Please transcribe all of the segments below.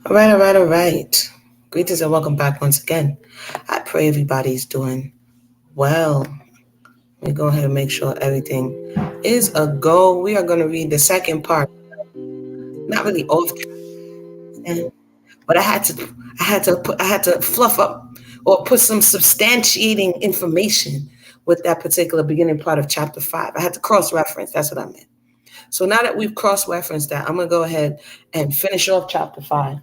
All right, all right, all right. Greetings and welcome back once again. I pray everybody's doing well. Let me go ahead and make sure everything is a go. We are going to read the second part. Not really often, but I had to fluff up or put some substantiating information with that particular beginning part of chapter 5. I had to cross reference. That's what I meant. So now that we've cross referenced that, I'm going to go ahead and finish off chapter 5.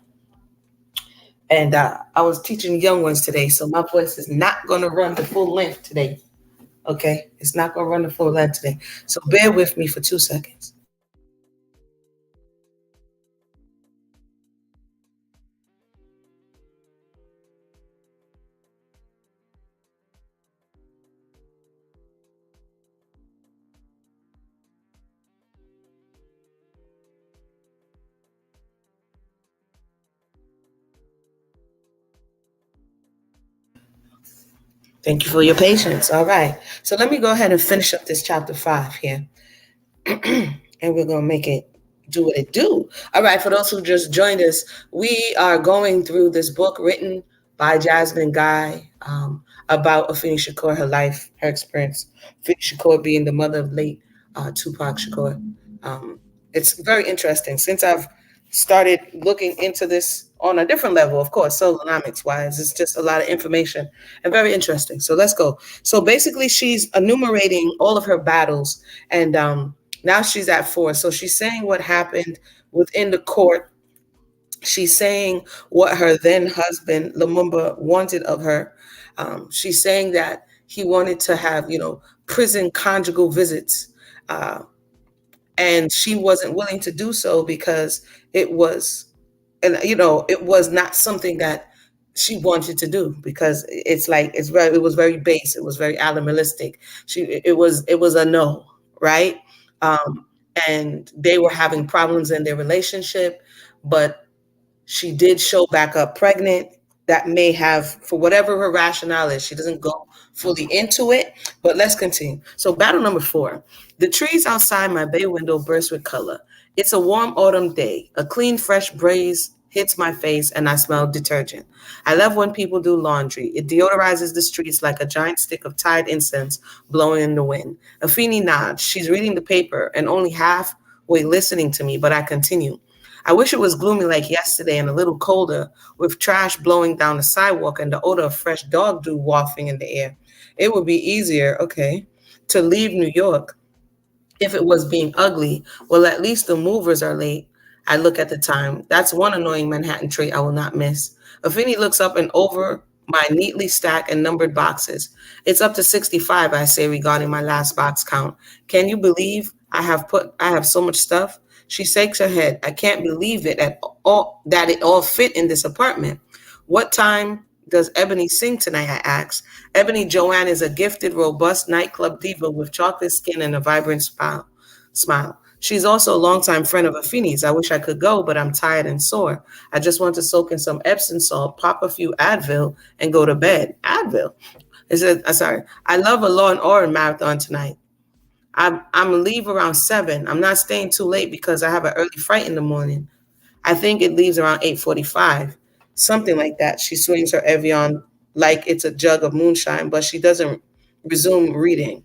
And I was teaching young ones today, so my voice is not going to run the full length today. Okay, it's not going to run the full length today. So bear with me for 2 seconds. Thank you for your patience. All right, so let me go ahead and finish up this chapter 5 here, and we're going to make it do what it do. All right, for those who just joined us, we are going through this book written by Jasmine Guy about Afeni Shakur, her life, her experience. Afeni Shakur being the mother of late Tupac Shakur. Um, it's very interesting since I've started looking into this on a different level, of course, solonomics wise. It's just a lot of information and very interesting. So let's go. So basically, she's enumerating all of her battles, and now she's at 4. So she's saying what happened within the court. She's saying what her then husband Lumumba wanted of her. She's saying that he wanted to have, prison conjugal visits. And she wasn't willing to do so because it was, and it was not something that she wanted to do, because it was very base, it was very animalistic. It was a no, right? um and they were having problems in their relationship, but she did show back up pregnant. That may have, for whatever her rationale is, she doesn't go fully into it. But let's continue. So, battle number 4. The trees outside my bay window burst with color. It's a warm autumn day. A clean, fresh breeze hits my face, and I smell detergent. I love when people do laundry. It deodorizes the streets like a giant stick of Tide incense blowing in the wind. Afeni nods. She's reading the paper and only halfway listening to me, but I continue. I wish it was gloomy like yesterday and a little colder, with trash blowing down the sidewalk and the odor of fresh dog dew wafting in the air. It would be easier, okay, to leave New York. If it was being ugly, well, at least the movers are late. I look at the time. That's one annoying Manhattan trait I will not miss. Afeni looks up and over my neatly stacked and numbered boxes. It's up to 65, I say, regarding my last box count. Can you believe I have so much stuff? She shakes her head. I can't believe it at all that it all fit in this apartment. What time does Ebony sing tonight? I ask. Ebony Joanne is a gifted, robust nightclub diva with chocolate skin and a vibrant smile. She's also a longtime friend of Afeni's. I wish I could go, but I'm tired and sore. I just want to soak in some Epsom salt, pop a few Advil, and go to bed. Advil. Sorry. I love a Law and Order marathon tonight. I'm leave around 7. I'm not staying too late because I have an early flight in the morning. I think it leaves around 8:45, something like that. She swings her Evian like it's a jug of moonshine, but she doesn't resume reading.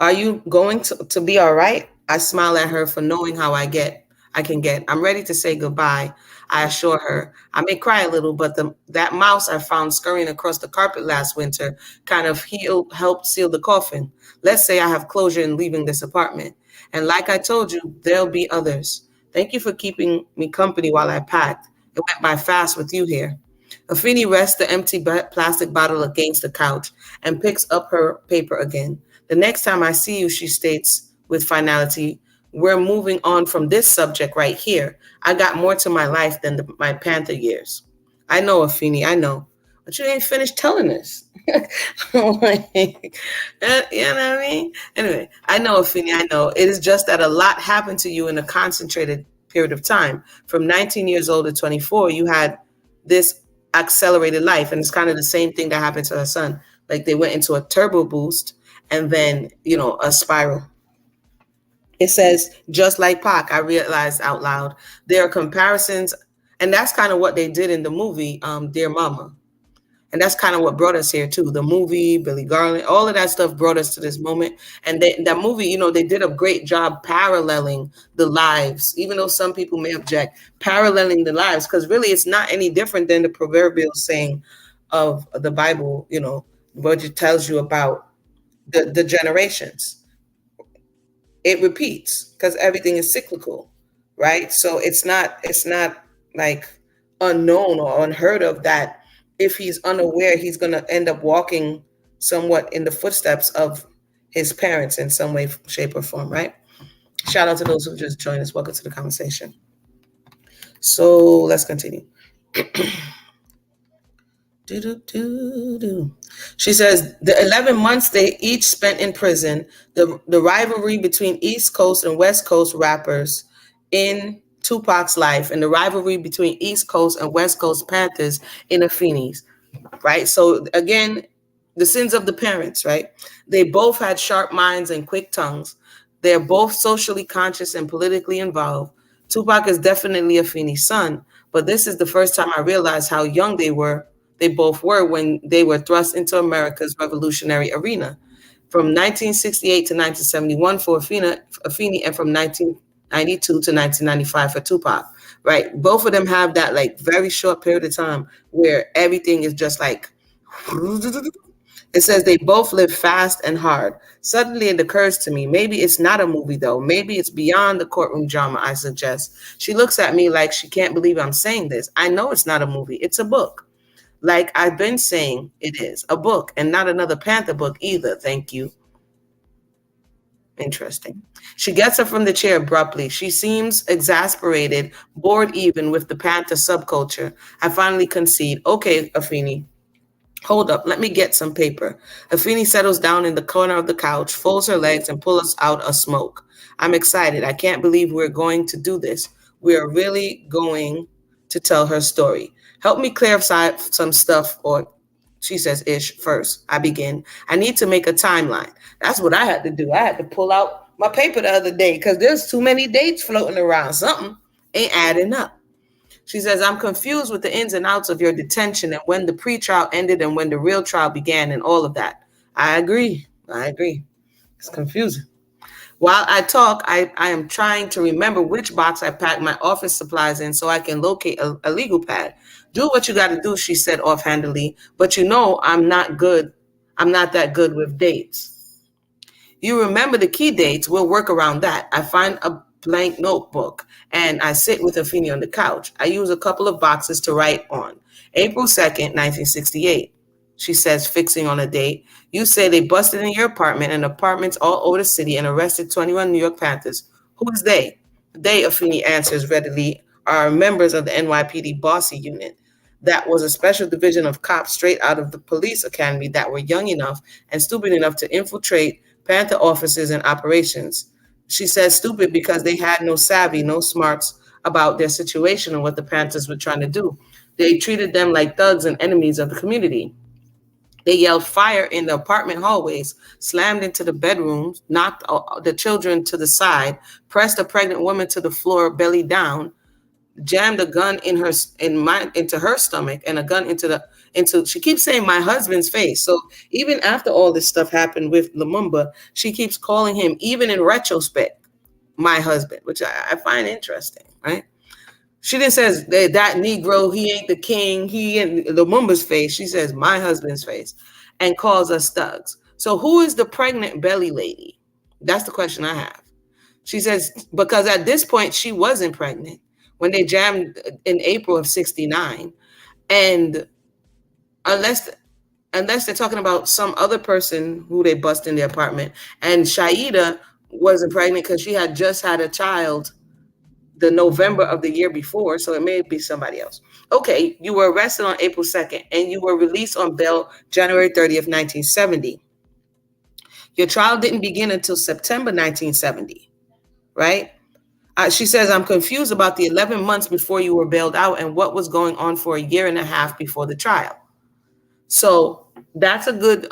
Are you going to be all right? I smile at her for knowing how I can get. I'm ready to say goodbye. I assure her. I may cry a little, but that mouse I found scurrying across the carpet last winter kind of helped seal the coffin. Let's say I have closure in leaving this apartment. And like I told you, there'll be others. Thank you for keeping me company while I packed. It went by fast with you here. Afeni rests the empty plastic bottle against the couch and picks up her paper again. The next time I see you, she states with finality, we're moving on from this subject right here. I got more to my life than my Panther years. I know, Afeni, I know. But you ain't finished telling us. Like, you know what I mean? Anyway, I know, Afeni, I know. It is just that a lot happened to you in a concentrated period of time. From 19 years old to 24, you had this accelerated life. And it's kind of the same thing that happened to her son. Like they went into a turbo boost and then, a spiral. It says, just like Pac, I realized out loud. There are comparisons. And that's kind of what they did in the movie, Dear Mama. And that's kind of what brought us here too. The movie, Billy Garland, all of that stuff brought us to this moment. And that movie, they did a great job paralleling the lives, even though some people may object, paralleling the lives, because really it's not any different than the proverbial saying of the Bible, what it tells you about the generations. It repeats because everything is cyclical, right? So it's not like unknown or unheard of that if he's unaware, he's going to end up walking somewhat in the footsteps of his parents in some way, shape, or form, right? Shout out to those who just joined us. Welcome to the conversation. So let's continue. She says the 11 months they each spent in prison, the rivalry between East Coast and West Coast rappers in Tupac's life, and the rivalry between East Coast and West Coast Panthers in Afeni's, right? So again, the sins of the parents, right? They both had sharp minds and quick tongues. They're both socially conscious and politically involved. Tupac is definitely Afeni's son, but this is the first time I realized how young they both were when they were thrust into America's revolutionary arena. From 1968 to 1971 for Afeni, and from 1992 to 1995 for Tupac, right? Both of them have that like very short period of time where everything is just like, it says they both live fast and hard. Suddenly it occurs to me, maybe it's not a movie though. Maybe it's beyond the courtroom drama, I suggest. She looks at me like she can't believe I'm saying this. I know it's not a movie. It's a book. Like I've been saying, it is a book and not another Panther book either. Thank you. Interesting. She gets up from the chair abruptly. She seems exasperated, bored even with the Panther subculture. I finally concede. Okay, Afeni, hold up. Let me get some paper. Afeni settles down in the corner of the couch, folds her legs, and pulls out a smoke. I'm excited. I can't believe we're going to do this. We are really going to tell her story. Help me clarify some stuff, or she says ish first. I begin. I need to make a timeline. That's what I had to do. I had to pull out my paper the other day because there's too many dates floating around. Something ain't adding up. She says, I'm confused with the ins and outs of your detention and when the pretrial ended and when the real trial began and all of that. I agree. It's confusing. While I talk, I am trying to remember which box I packed my office supplies in so I can locate a legal pad. Do what you got to do, she said offhandedly, but I'm not good. I'm not that good with dates. You remember the key dates, we'll work around that. I find a blank notebook and I sit with Afeni on the couch. I use a couple of boxes to write on. April 2nd, 1968. She says, fixing on a date. You say they busted in your apartment and apartments all over the city and arrested 21 New York Panthers. Who is they? They, Afeni answers readily, are members of the NYPD Bossy Unit. That was a special division of cops straight out of the police academy that were young enough and stupid enough to infiltrate Panther offices and operations. She says stupid because they had no savvy, no smarts about their situation and what the Panthers were trying to do. They treated them like thugs and enemies of the community. They yelled fire in the apartment hallways, slammed into the bedrooms, knocked the children to the side, pressed a pregnant woman to the floor, belly down, jammed a gun into her stomach and a gun into she keeps saying my husband's face. So even after all this stuff happened with Lumumba, she keeps calling him, even in retrospect, my husband, which I find interesting, right? She didn't says that Negro, he ain't the king, he in Lumumba's face. She says my husband's face and calls us thugs. So who is the pregnant belly lady? That's the question I have. She says, because at this point she wasn't pregnant when they jammed in April of 69. And unless they're talking about some other person who they bust in the apartment, and Shaida wasn't pregnant because she had just had a child the November of the year before, so it may be somebody else. Okay, you were arrested on April 2nd, and you were released on bail January 30th, 1970. Your trial didn't begin until September 1970, right? She says, I'm confused about the 11 months before you were bailed out and what was going on for a year and a half before the trial. So that's a good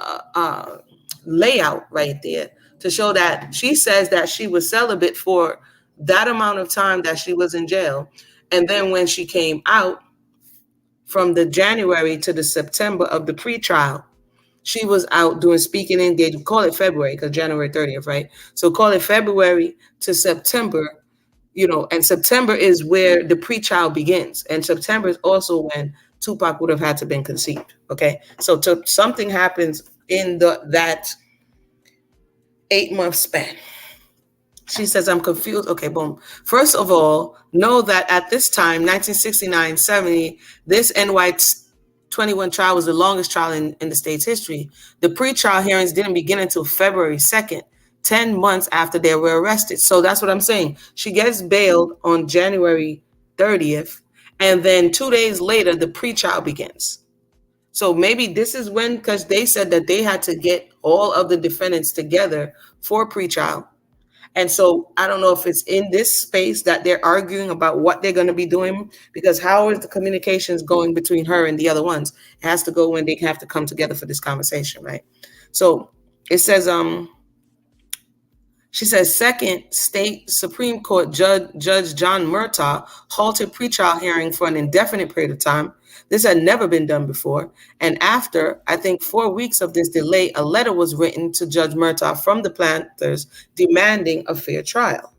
layout right there to show that she says that she was celibate for that amount of time that she was in jail. And then when she came out, from the January to the September of the pretrial, she was out doing speaking engagement. Call it February because January 30th, right? So call it February to September, and September is where the pretrial begins. And September is also when Tupac would have had to been conceived. Okay. So something happens in that 8-month span. She says, I'm confused. Okay, boom. First of all, know that at this time, 1969-70, this NY21 trial was the longest trial in the state's history. The pre-trial hearings didn't begin until February 2nd, 10 months after they were arrested. So that's what I'm saying. She gets bailed on January 30th, and then 2 days later, the pre-trial begins. So maybe this is when, because they said that they had to get all of the defendants together for pre-trial. And so I don't know if it's in this space that they're arguing about what they're going to be doing, because how is the communications going between her and the other ones? It has to go when they have to come together for this conversation, right? So it says, she says, second, state Supreme Court Judge John Murtaugh halted pretrial hearing for an indefinite period of time. This had never been done before. And after, I think, 4 weeks of this delay, a letter was written to Judge Murtaugh from the plaintiffs demanding a fair trial.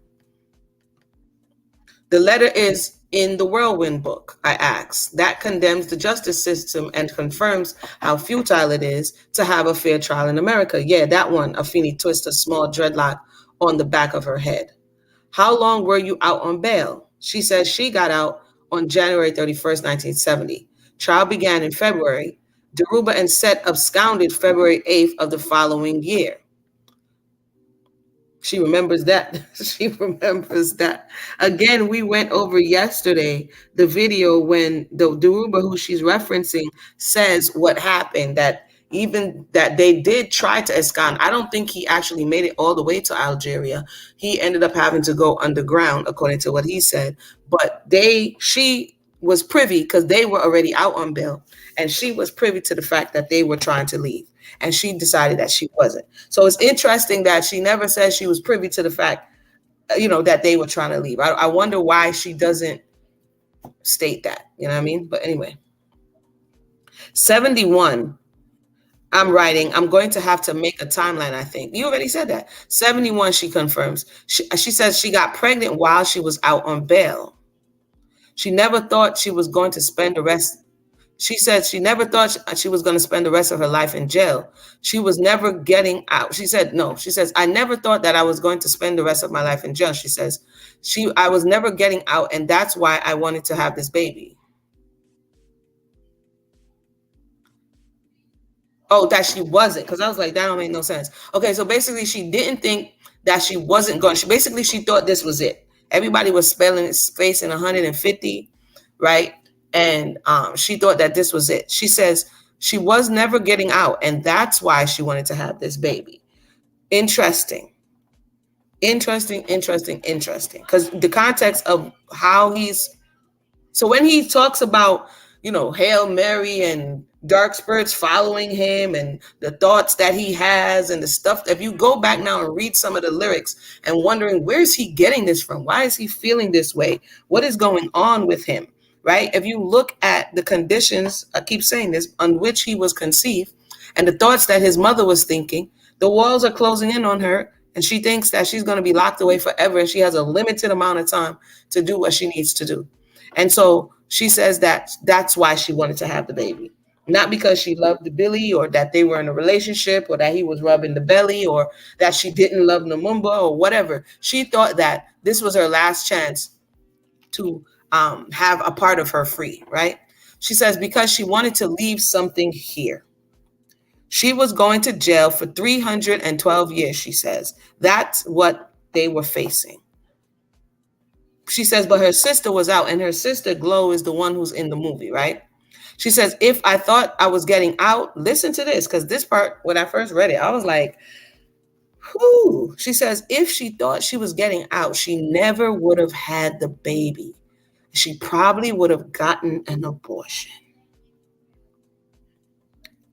The letter is in the Whirlwind book, I asked. That condemns the justice system and confirms how futile it is to have a fair trial in America. Yeah, that one. Afeni twists a small dreadlock on the back of her head. How long were you out on bail? She says she got out on January 31st, 1970. Trial began in February. Dhoruba and Set absconded February 8th of the following year. She remembers that. She remembers that. Again, we went over yesterday the video when the Dhoruba, who she's referencing, says what happened, that even that they did try to abscond. I don't think he actually made it all the way to Algeria. He ended up having to go underground, according to what he said. But she was privy, because they were already out on bail, and she was privy to the fact that they were trying to leave. And she decided that she wasn't. So it's interesting that she never says she was privy to the fact, that they were trying to leave. I wonder why she doesn't state that. You know what I mean? But anyway, 71. I'm writing, I'm going to have to make a timeline, I think. You already said that. 71, she confirms. She says she got pregnant while she was out on bail. She never thought she was going to spend the rest. She said she never thought she was going to spend the rest of her life in jail. She was never getting out. She said, no, she says, I never thought that I was going to spend the rest of my life in jail. She says, I was never getting out, and that's why I wanted to have this baby. Oh, that she wasn't, because I was like, that don't make no sense. Okay, so basically she didn't think that she wasn't going. She thought this was it. Everybody was spelling its face in 150, right? And she thought that this was it. She says she was never getting out, and that's why she wanted to have this baby. Interesting. Because the context of how so when he talks about, Hail Mary and dark spirits following him and the thoughts that he has and the stuff, if you go back now and read some of the lyrics and wondering, where is he getting this from? Why is he feeling this way? What is going on with him, right? If you look at the conditions, I keep saying this, on which he was conceived and the thoughts that his mother was thinking, the walls are closing in on her, and she thinks that she's going to be locked away forever, and she has a limited amount of time to do what she needs to do. And so she says that that's why she wanted to have the baby. Not because she loved Billy, or that they were in a relationship, or that he was rubbing the belly, or that she didn't love Namumba, or whatever. She thought that this was her last chance to have a part of her free, right? She says because she wanted to leave something here. She was going to jail for 312 years, she says. That's what they were facing. She says, but her sister was out, and her sister, Glow, is the one who's in the movie, right? She says, if I thought I was getting out, listen to this, because this part, when I first read it, I was like, whoo. She says, if she thought she was getting out, she never would have had the baby. She probably would have gotten an abortion.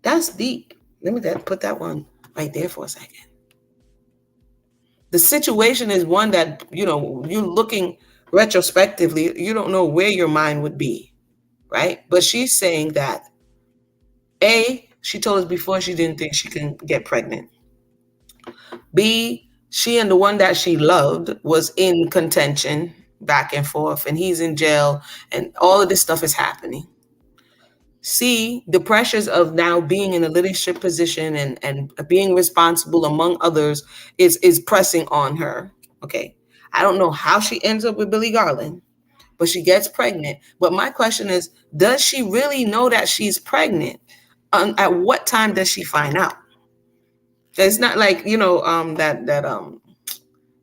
That's deep. Let me put that one right there for a second. The situation is one that, you're looking retrospectively, you don't know where your mind would be, right? But she's saying that A, she told us before she didn't think she can get pregnant. B, she and the one that she loved was in contention back and forth, and he's in jail, and all of this stuff is happening. C, the pressures of now being in a leadership position and being responsible among others is pressing on her. Okay. I don't know how she ends up with Billy Garland, but she gets pregnant. But my question is, does she really know that she's pregnant? At what time does she find out? It's not like, that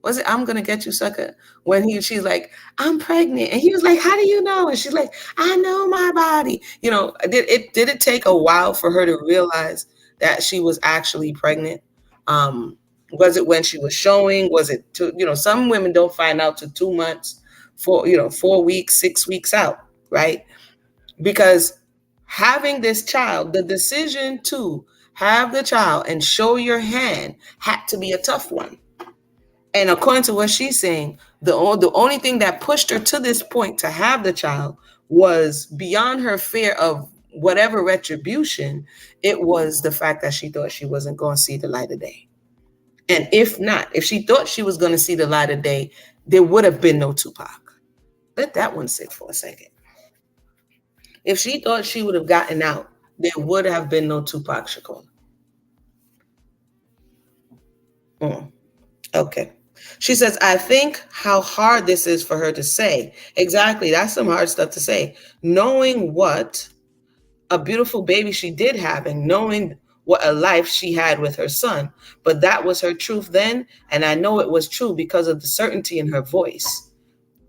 was it I'm gonna get you, sucker? When she's like, I'm pregnant, and he was like, how do you know? And she's like, I know my body. Did it take a while for her to realize that she was actually pregnant? Was it when she was showing? Was it some women don't find out to 2 months, 4 weeks, 6 weeks out, right? Because having this child, the decision to have the child and show your hand had to be a tough one. And according to what she's saying, the only thing that pushed her to this point to have the child was beyond her fear of whatever retribution. It was the fact that she thought she wasn't going to see the light of day. And if she thought she was going to see the light of day, there would have been no Tupac. Let that one sit for a second. If she thought she would have gotten out, there would have been no Tupac Shakur. Okay. She says, I think how hard this is for her to say. Exactly. That's some hard stuff to say. Knowing what a beautiful baby she did have and knowing what a life she had with her son. But that was her truth then. And I know it was true because of the certainty in her voice.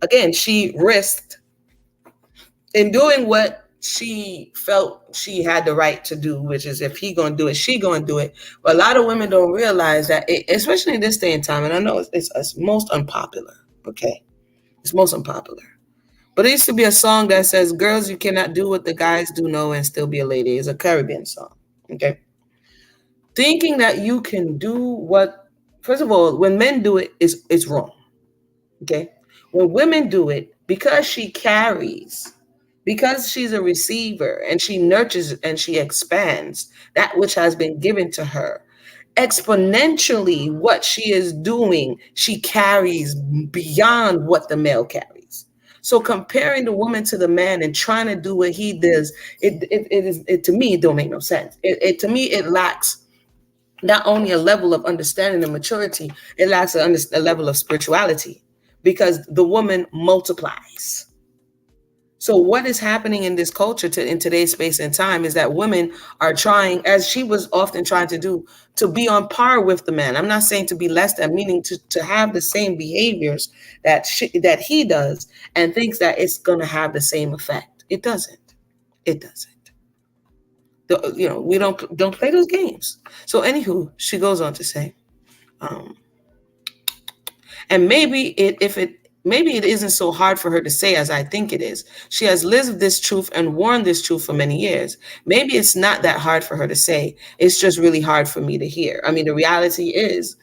Again, she risked in doing what she felt she had the right to do, which is if he gonna do it, she gonna do it. But a lot of women don't realize that, especially in this day and time, and I know it's most unpopular, okay? It's most unpopular. But it used to be a song that says, girls, you cannot do what the guys do know and still be a lady. It's a Caribbean song, okay? Thinking that you can do what, first of all, when men do it, it's wrong, okay? When women do it, because she's a receiver and she nurtures and she expands that which has been given to her, exponentially what she is doing, she carries beyond what the male carries. So comparing the woman to the man and trying to do what he does, it to me, it don't make no sense. To me, it lacks not only a level of understanding and maturity, it lacks a level of spirituality, because the woman multiplies. So what is happening in this culture in today's space and time is that women are trying, as she was often trying to do, to be on par with the man. I'm not saying to be less than, meaning to have the same behaviors that he does, and thinks that it's going to have the same effect. It doesn't. It doesn't. We don't play those games. So anywho, she goes on to say, and maybe it isn't so hard for her to say as I think it is. She has lived this truth and worn this truth for many years. Maybe it's not that hard for her to say. It's just really hard for me to hear. I mean, the reality is,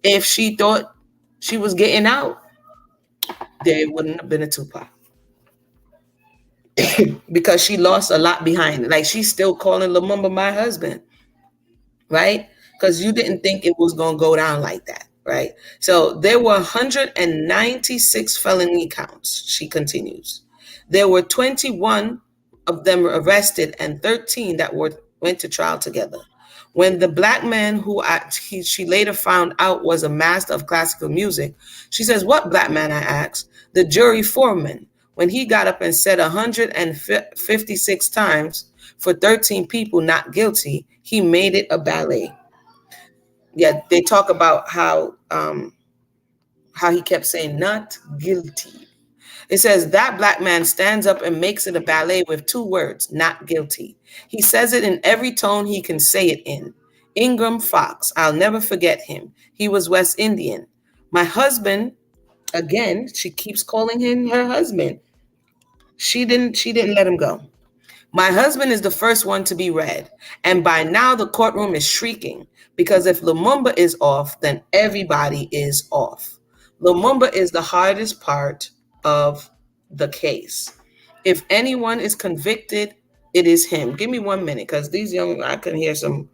if she thought she was getting out, there wouldn't have been a Tupac. Because she lost a lot behind. Like, she's still calling Lumumba my husband, right? Because you didn't think it was going to go down like that. Right. So there were 196 felony counts. She continues. There were 21 of them arrested and 13 that went to trial together. When the black man who she later found out was a master of classical music, she says, what black man, I asked? The jury foreman. When he got up and said 156 times for 13 people not guilty, he made it a ballet. Yeah, they talk about how he kept saying not guilty. It says that black man stands up and makes it a ballet with 2 words, not guilty. He says it in every tone he can say it in. Ingram Fox, I'll never forget him. He was West Indian. My husband, again, she keeps calling him her husband. She didn't let him go. My husband is the first one to be read, and by now the courtroom is shrieking, because if Lumumba is off, then everybody is off. Lumumba is the hardest part of the case. If anyone is convicted, it is him. Give me 1 minute, because these young, I can hear some.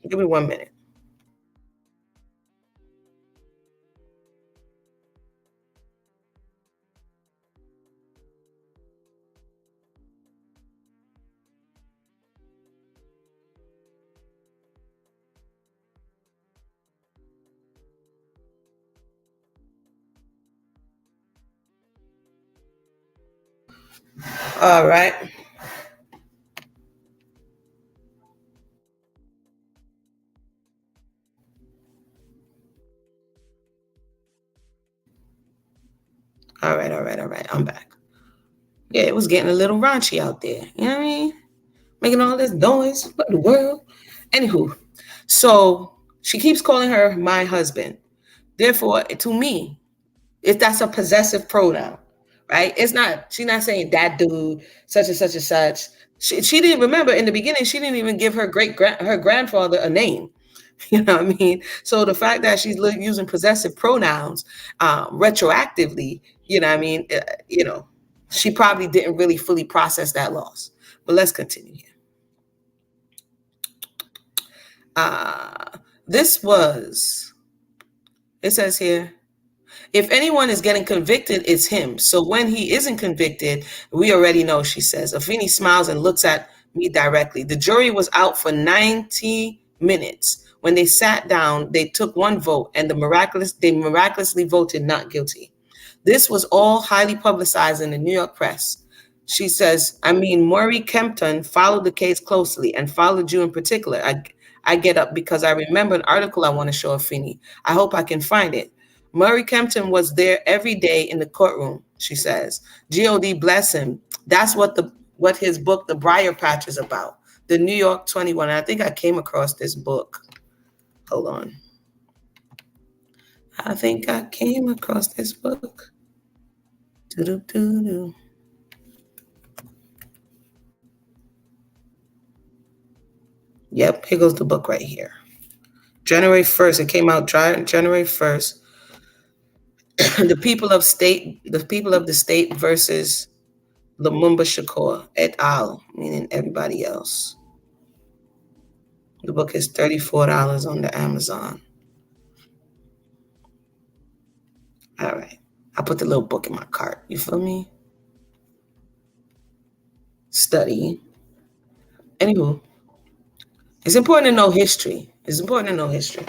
Give me 1 minute. All right. All right, all right, all right. I'm back. Yeah, it was getting a little raunchy out there. You know what I mean? Making all this noise. What in the world? Anywho, so she keeps calling her my husband. Therefore, to me, if that's a possessive pronoun, right? It's not, she's not saying that dude, such and such and such. She didn't remember in the beginning, she didn't even give her grandfather a name. You know what I mean? So the fact that she's using possessive pronouns retroactively, you know what I mean? She probably didn't really fully process that loss. But let's continue here. This was, it says here, if anyone is getting convicted, it's him. So when he isn't convicted, we already know, she says. Afeni smiles and looks at me directly. The jury was out for 90 minutes. When they sat down, they took one vote and they miraculously voted not guilty. This was all highly publicized in the New York press. She says, I mean, Maury Kempton followed the case closely and followed you in particular. I get up because I remember an article I want to show Afeni. I hope I can find it. Maury Kempton was there every day in the courtroom, she says. God bless him. That's what his book, The Briar Patch, is about. The New York 21. I think I came across this book. Hold on. I think I came across this book. Doo-doo-doo-doo. Yep, here goes the book right here. January 1st. It came out January 1st. The people of the state versus Lumumba Shakur et al., meaning everybody else. The book is $34 on the Amazon. All right. I put the little book in my cart. You feel me? Study. Anywho, it's important to know history. It's important to know history.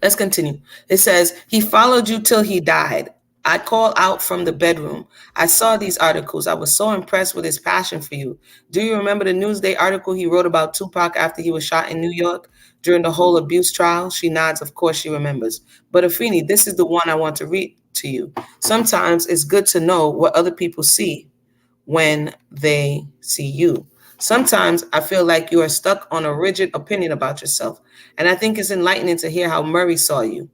Let's continue. It says, he followed you till he died. I called out from the bedroom. I saw these articles. I was so impressed with his passion for you. Do you remember the Newsday article he wrote about Tupac after he was shot in New York during the whole abuse trial? She nods. Of course she remembers. But Afeni, this is the one I want to read to you. Sometimes it's good to know what other people see when they see you. Sometimes I feel like you are stuck on a rigid opinion about yourself, and I think it's enlightening to hear how Murray saw you.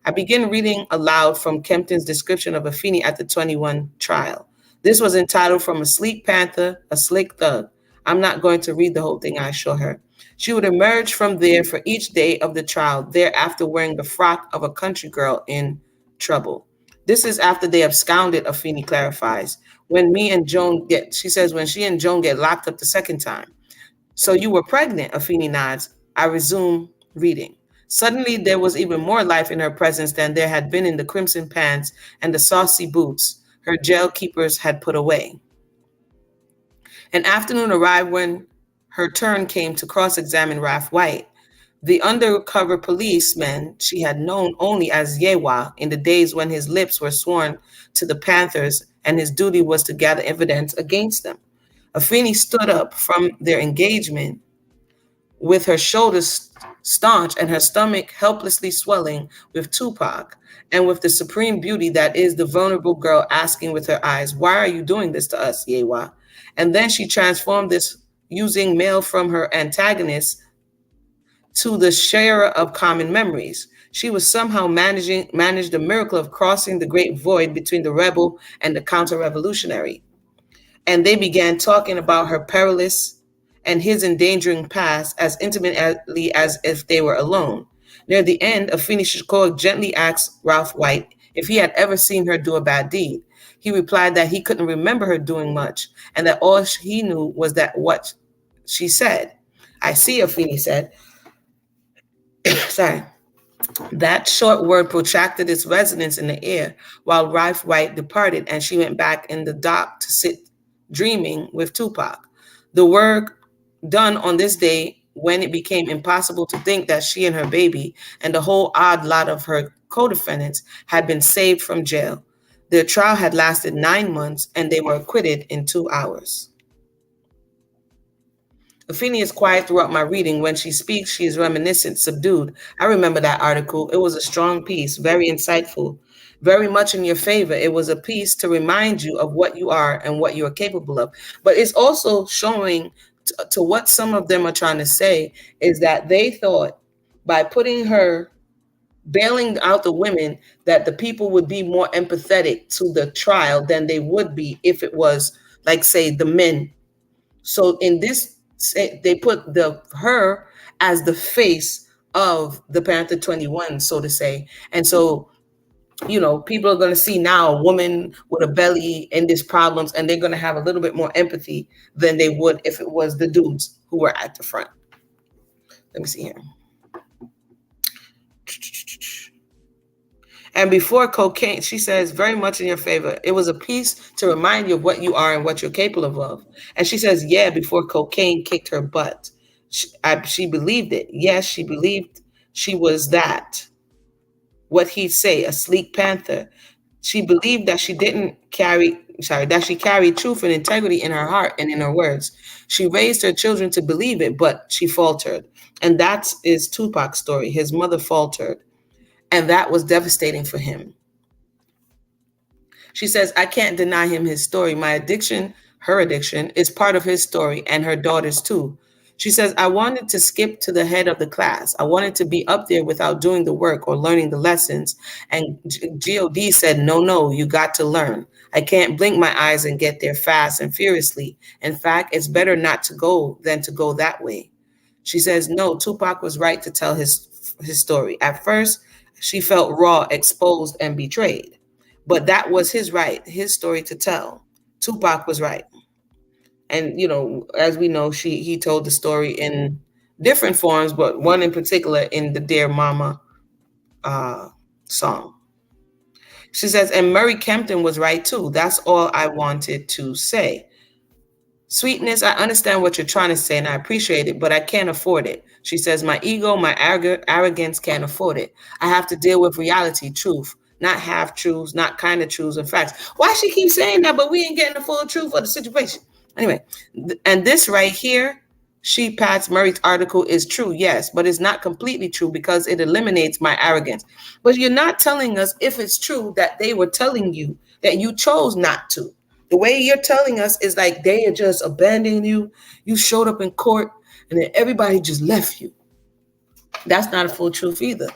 I begin reading aloud from Kempton's description of Afeni at the 21 trial. This was entitled From a Sleek Panther, a Slick Thug. I'm not going to read the whole thing, I assure her. She would emerge from there for each day of the trial, thereafter wearing the frock of a country girl in trouble. This is after they absconded, Afeni clarifies. When she says, when she and Joan get locked up the second time. So you were pregnant, Afeni nods. I resume reading. Suddenly, there was even more life in her presence than there had been in the crimson pants and the saucy boots her jail keepers had put away. An afternoon arrived when her turn came to cross-examine Ralph White, the undercover policeman she had known only as Yewa in the days when his lips were sworn to the Panthers and his duty was to gather evidence against them. Afeni stood up from their engagement with her shoulders staunch and her stomach helplessly swelling with Tupac, and with the supreme beauty that is the vulnerable girl asking with her eyes, why are you doing this to us, Yewa? And then she transformed this using mail from her antagonist to the sharer of common memories. She was somehow managed the miracle of crossing the great void between the rebel and the counter-revolutionary. And they began talking about her perilous and his endangering past as intimately as if they were alone. Near the end, Afeni Shakur gently asked Ralph White if he had ever seen her do a bad deed. He replied that he couldn't remember her doing much and that all he knew was that what she said. I see, Afeni said. Sorry. That short word protracted its resonance in the air while Rife White departed and she went back in the dock to sit dreaming with Tupac. The work done on this day when it became impossible to think that she and her baby and the whole odd lot of her co-defendants had been saved from jail. Their trial had lasted 9 months and they were acquitted in 2 hours. Afeni is quiet throughout my reading. When she speaks, she is reminiscent, subdued. I remember that article. It was a strong piece, very insightful, very much in your favor. It was a piece to remind you of what you are and what you are capable of. But it's also showing to what some of them are trying to say is that they thought by putting her, bailing out the women, that the people would be more empathetic to the trial than they would be if it was, like, say, the men. So in this, they put her as the face of the Panther 21, so to say. And so, people are going to see now a woman with a belly in these problems, and they're going to have a little bit more empathy than they would if it was the dudes who were at the front. Let me see here. And before cocaine, she says, very much in your favor. It was a piece to remind you of what you are and what you're capable of. And she says, yeah, before cocaine kicked her butt. She believed it. Yes, she believed she was that. What he'd say, a sleek panther. She believed that she carried truth and integrity in her heart and in her words. She raised her children to believe it, but she faltered. And that is Tupac's story. His mother faltered. And that was devastating for him. She says, I can't deny him his story. My addiction, her addiction, is part of his story and her daughter's too. She says, I wanted to skip to the head of the class. I wanted to be up there without doing the work or learning the lessons. And God said, no, you got to learn. I can't blink my eyes and get there fast and furiously. In fact, it's better not to go than to go that way. She says, no, Tupac was right to tell his story. At first, she felt raw, exposed, and betrayed. But that was his right, his story to tell. Tupac was right. And, as we know, he told the story in different forms, but one in particular in the Dear Mama song. She says, and Murray Kempton was right too. That's all I wanted to say. Sweetness, I understand what you're trying to say and I appreciate it, but I can't afford it. She says, my ego, my arrogance can't afford it. I have to deal with reality, truth, not half truths, not kind of truths and facts. Why she keep saying that, but we ain't getting the full truth of the situation? Anyway, and this right here, she pats Murray's article is true, yes, but it's not completely true because it eliminates my arrogance. But you're not telling us if it's true that they were telling you that you chose not to. The way you're telling us is like they are just abandoning you. You showed up in court and then everybody just left you. That's not a full truth either.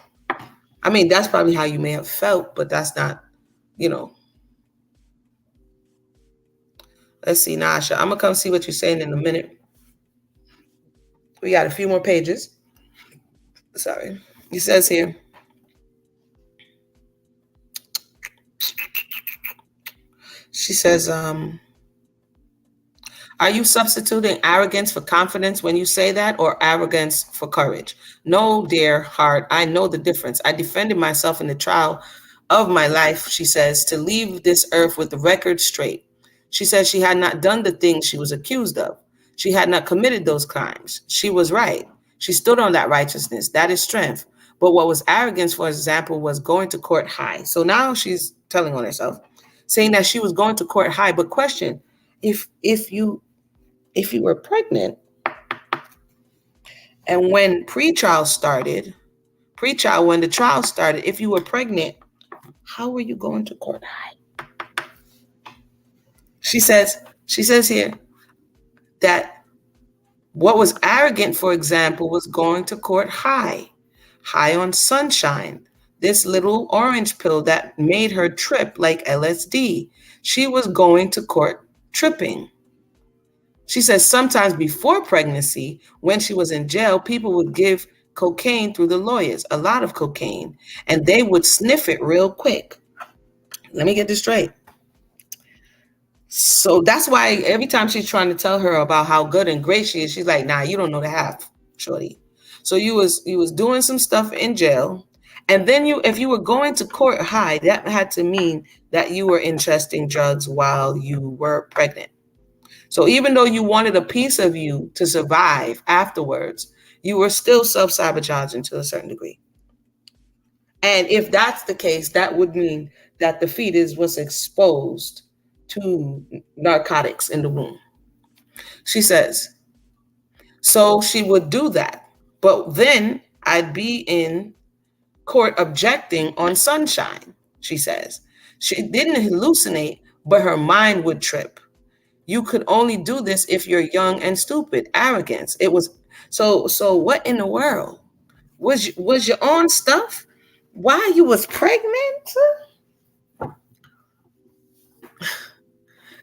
I mean, that's probably how you may have felt, but that's not, Let's see, Nasha. I'm going to come see what you're saying in a minute. We got a few more pages. Sorry. It says here. She says, are you substituting arrogance for confidence when you say that, or arrogance for courage? No, dear heart, I know the difference. I defended myself in the trial of my life, she says, to leave this earth with the record straight. She says she had not done the things she was accused of. She had not committed those crimes. She was right. She stood on that righteousness. That is strength. But what was arrogance, for example, was going to court high. So now she's telling on herself, saying that she was going to court high. But question, if you were pregnant and when when the trial started, if you were pregnant, how were you going to court high? She says here that what was arrogant, for example, was going to court high on sunshine, this little orange pill that made her trip like LSD. She was going to court tripping. She says sometimes before pregnancy, when she was in jail, people would give cocaine through the lawyers, a lot of cocaine, and they would sniff it real quick. Let me get this straight. So that's why every time she's trying to tell her about how good and great she is, she's like, "Nah, you don't know the half, shorty." So you was doing some stuff in jail, and then if you were going to court high, that had to mean that you were ingesting drugs while you were pregnant. So even though you wanted a piece of you to survive afterwards, you were still self-sabotaging to a certain degree. And if that's the case, that would mean that the fetus was exposed to narcotics in the womb. She says, so she would do that. But then I'd be in court objecting on sunshine, she says. She didn't hallucinate, but her mind would trip. You could only do this if you're young and stupid. Arrogance. It was so what in the world? Was your own stuff while you was pregnant?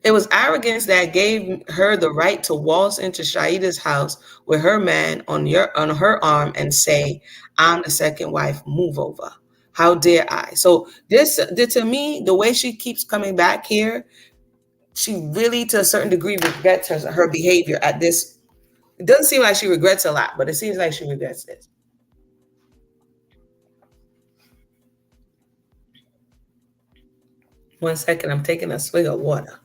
It was arrogance that gave her the right to waltz into Shaida's house with her man on her arm and say, "I'm the second wife. Move over." How dare I? So to me, the way she keeps coming back here, she really, to a certain degree, regrets her behavior at this. It doesn't seem like she regrets a lot, but it seems like she regrets this. One second, I'm taking a swig of water.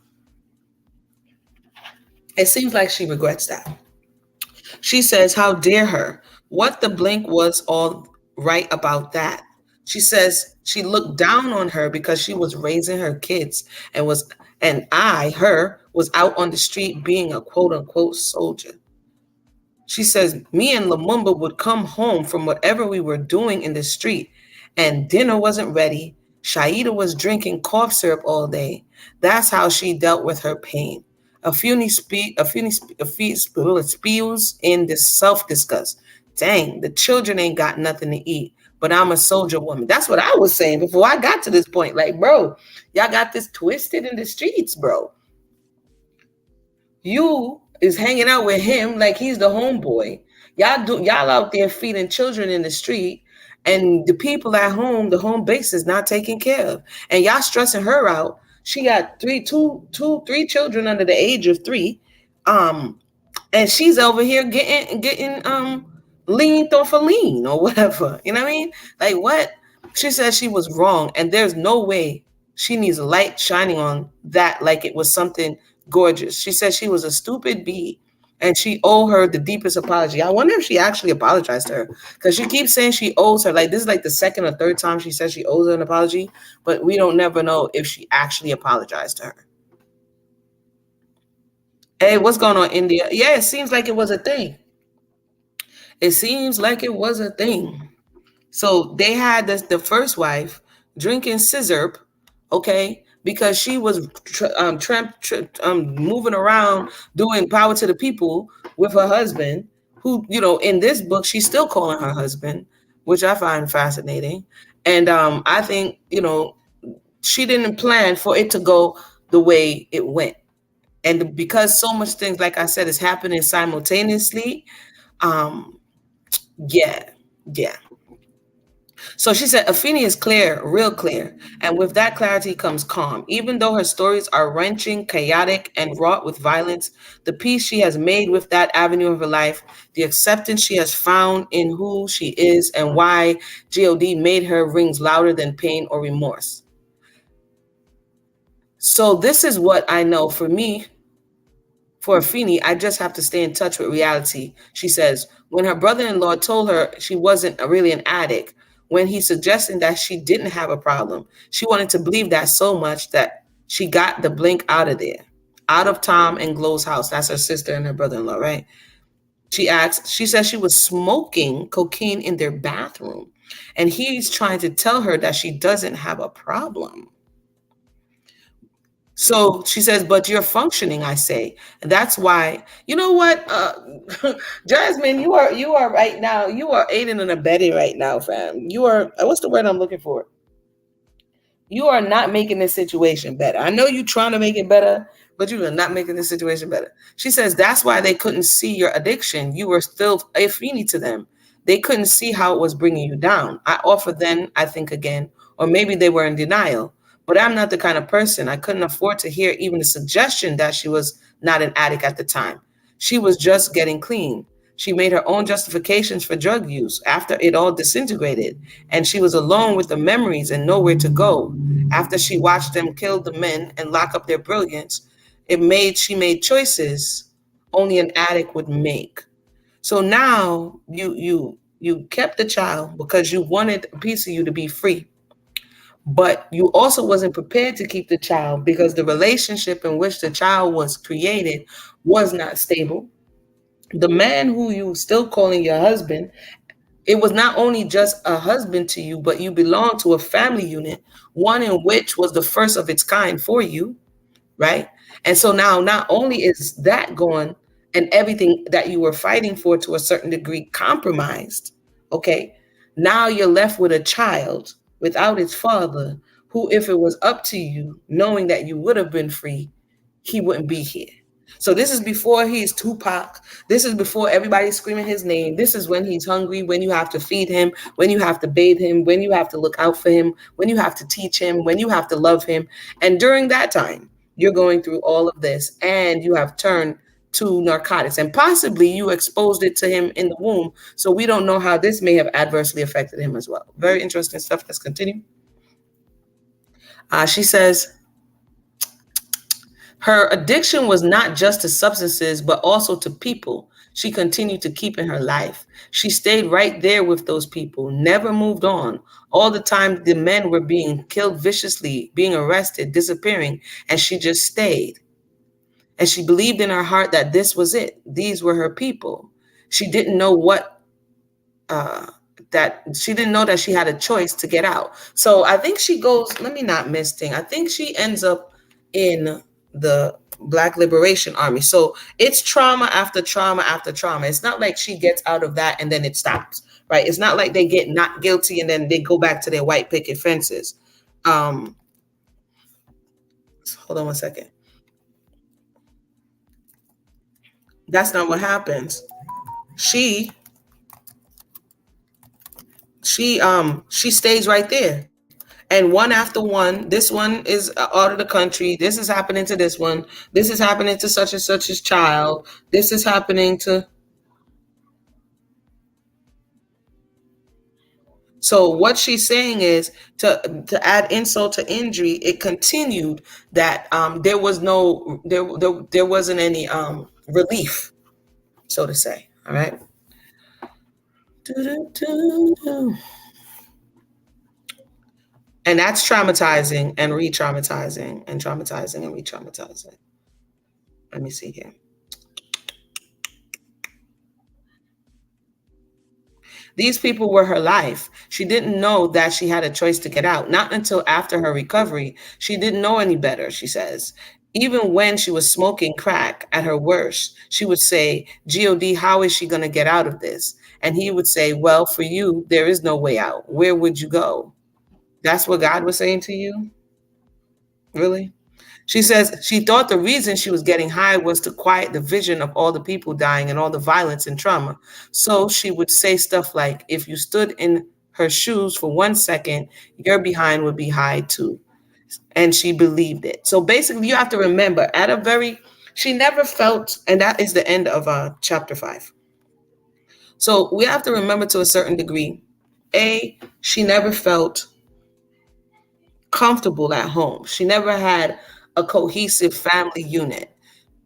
It seems like she regrets that. She says, "How dare her? What the blink was all right about that?" She says she looked down on her because she was raising her kids and her, was out on the street being a quote unquote soldier. She says, "Me and Lumumba would come home from whatever we were doing in the street, and dinner wasn't ready. Shaida was drinking cough syrup all day. That's how she dealt with her pain. A few spews in this self-disgust. Dang, the children ain't got nothing to eat, but I'm a soldier woman." That's what I was saying before I got to this point. Like, bro, y'all got this twisted in the streets, bro. You is hanging out with him like he's the homeboy. Y'all out there feeding children in the street, and the people at home, the home base is not taken care of. And y'all stressing her out. She got three children under the age of 3. Um, and she's over here getting leaned off a lean or whatever. You know what I mean? Like what? She says she was wrong, and there's no way she needs a light shining on that like it was something gorgeous. She said she was a stupid bee, and she owe her the deepest apology. I wonder if she actually apologized to her, because she keeps saying she owes her. Like this is like the second or third time she says she owes her an apology, but we don't never know if she actually apologized to her. Hey, what's going on, India? Yeah, it seems like it was a thing. It seems like it was a thing. So they had the first wife drinking scissor, okay, because she was moving around doing power to the people with her husband, who, in this book, she's still calling her husband, which I find fascinating. And I think, she didn't plan for it to go the way it went. And because so much things, like I said, is happening simultaneously, um, yeah, yeah. So she said, Afeni is clear, real clear. And with that clarity comes calm. Even though her stories are wrenching, chaotic, and wrought with violence, the peace she has made with that avenue of her life, the acceptance she has found in who she is and why God made her rings louder than pain or remorse. So this is what I know for me. For Afeni, I just have to stay in touch with reality. She says, when her brother-in-law told her she wasn't really an addict, when he suggested that she didn't have a problem, she wanted to believe that so much that she got the blink out of there, out of Tom and Glow's house. That's her sister and her brother-in-law, right? She says she was smoking cocaine in their bathroom, and he's trying to tell her that she doesn't have a problem. So she says, but you're functioning, I say. And that's why, you know what, Jasmine, you are right now, you are aiding and abetting right now, fam. You are, what's the word I'm looking for? You are not making this situation better. I know you're trying to make it better, but you are not making this situation better. She says, that's why they couldn't see your addiction. You were still Afeni to them. They couldn't see how it was bringing you down. I offered then, I think again, or maybe they were in denial. But I'm not the kind of person. I couldn't afford to hear even the suggestion that she was not an addict at the time. She was just getting clean. She made her own justifications for drug use after it all disintegrated, and she was alone with the memories and nowhere to go. After she watched them kill the men and lock up their brilliance, she made choices only an addict would make. So now you kept the child because you wanted a piece of you to be free. But you also wasn't prepared to keep the child because the relationship in which the child was created was not stable. The man who you still calling your husband, it was not only just a husband to you, but you belonged to a family unit, one in which was the first of its kind for you, right? And so now not only is that gone and everything that you were fighting for to a certain degree compromised, okay? Now you're left with a child without its father who, if it was up to you, knowing that you would have been free, he wouldn't be here. So this is before he's Tupac. This is before everybody's screaming his name. This is when he's hungry, when you have to feed him, when you have to bathe him, when you have to look out for him, when you have to teach him, when you have to love him. And during that time, you're going through all of this and you have turned to narcotics and possibly you exposed it to him in the womb. So we don't know how this may have adversely affected him as well. Very interesting stuff. Let's continue. She says, her addiction was not just to substances, but also to people she continued to keep in her life. She stayed right there with those people, never moved on. All the time, the men were being killed viciously, being arrested, disappearing, and she just stayed. And she believed in her heart that this was it. These were her people. She didn't know uh, she didn't know that she had a choice to get out. So I think she goes, let me not miss thing. I think she ends up in the Black Liberation Army. So it's trauma after trauma after trauma. It's not like she gets out of that and then it stops, right? It's not like they get not guilty and then they go back to their white picket fences. Um, Hold on one second. That's not what happens. She she stays right there. And one after one, this one is out of the country. This is happening to this one. This is happening to such and such's child. This is happening to. So what she's saying is to add insult to injury. It continued that there was no there wasn't any relief, so to say. All right. Doo-doo-doo-doo. And that's traumatizing and re-traumatizing and traumatizing and re-traumatizing. Let me see here. These people were her life. She didn't know that she had a choice to get out. Not until after her recovery. She didn't know any better, she says. Even when she was smoking crack at her worst, she would say, God, how is she going to get out of this? And he would say, well, for you, there is no way out. Where would you go? That's what God was saying to you? Really? She says she thought the reason she was getting high was to quiet the vision of all the people dying and all the violence and trauma. So she would say stuff like, if you stood in her shoes for 1 second, your behind would be high too. And she believed it. So basically, you have to remember she never felt, and that is the end of chapter 5. So we have to remember to a certain degree, she never felt comfortable at home. She never had a cohesive family unit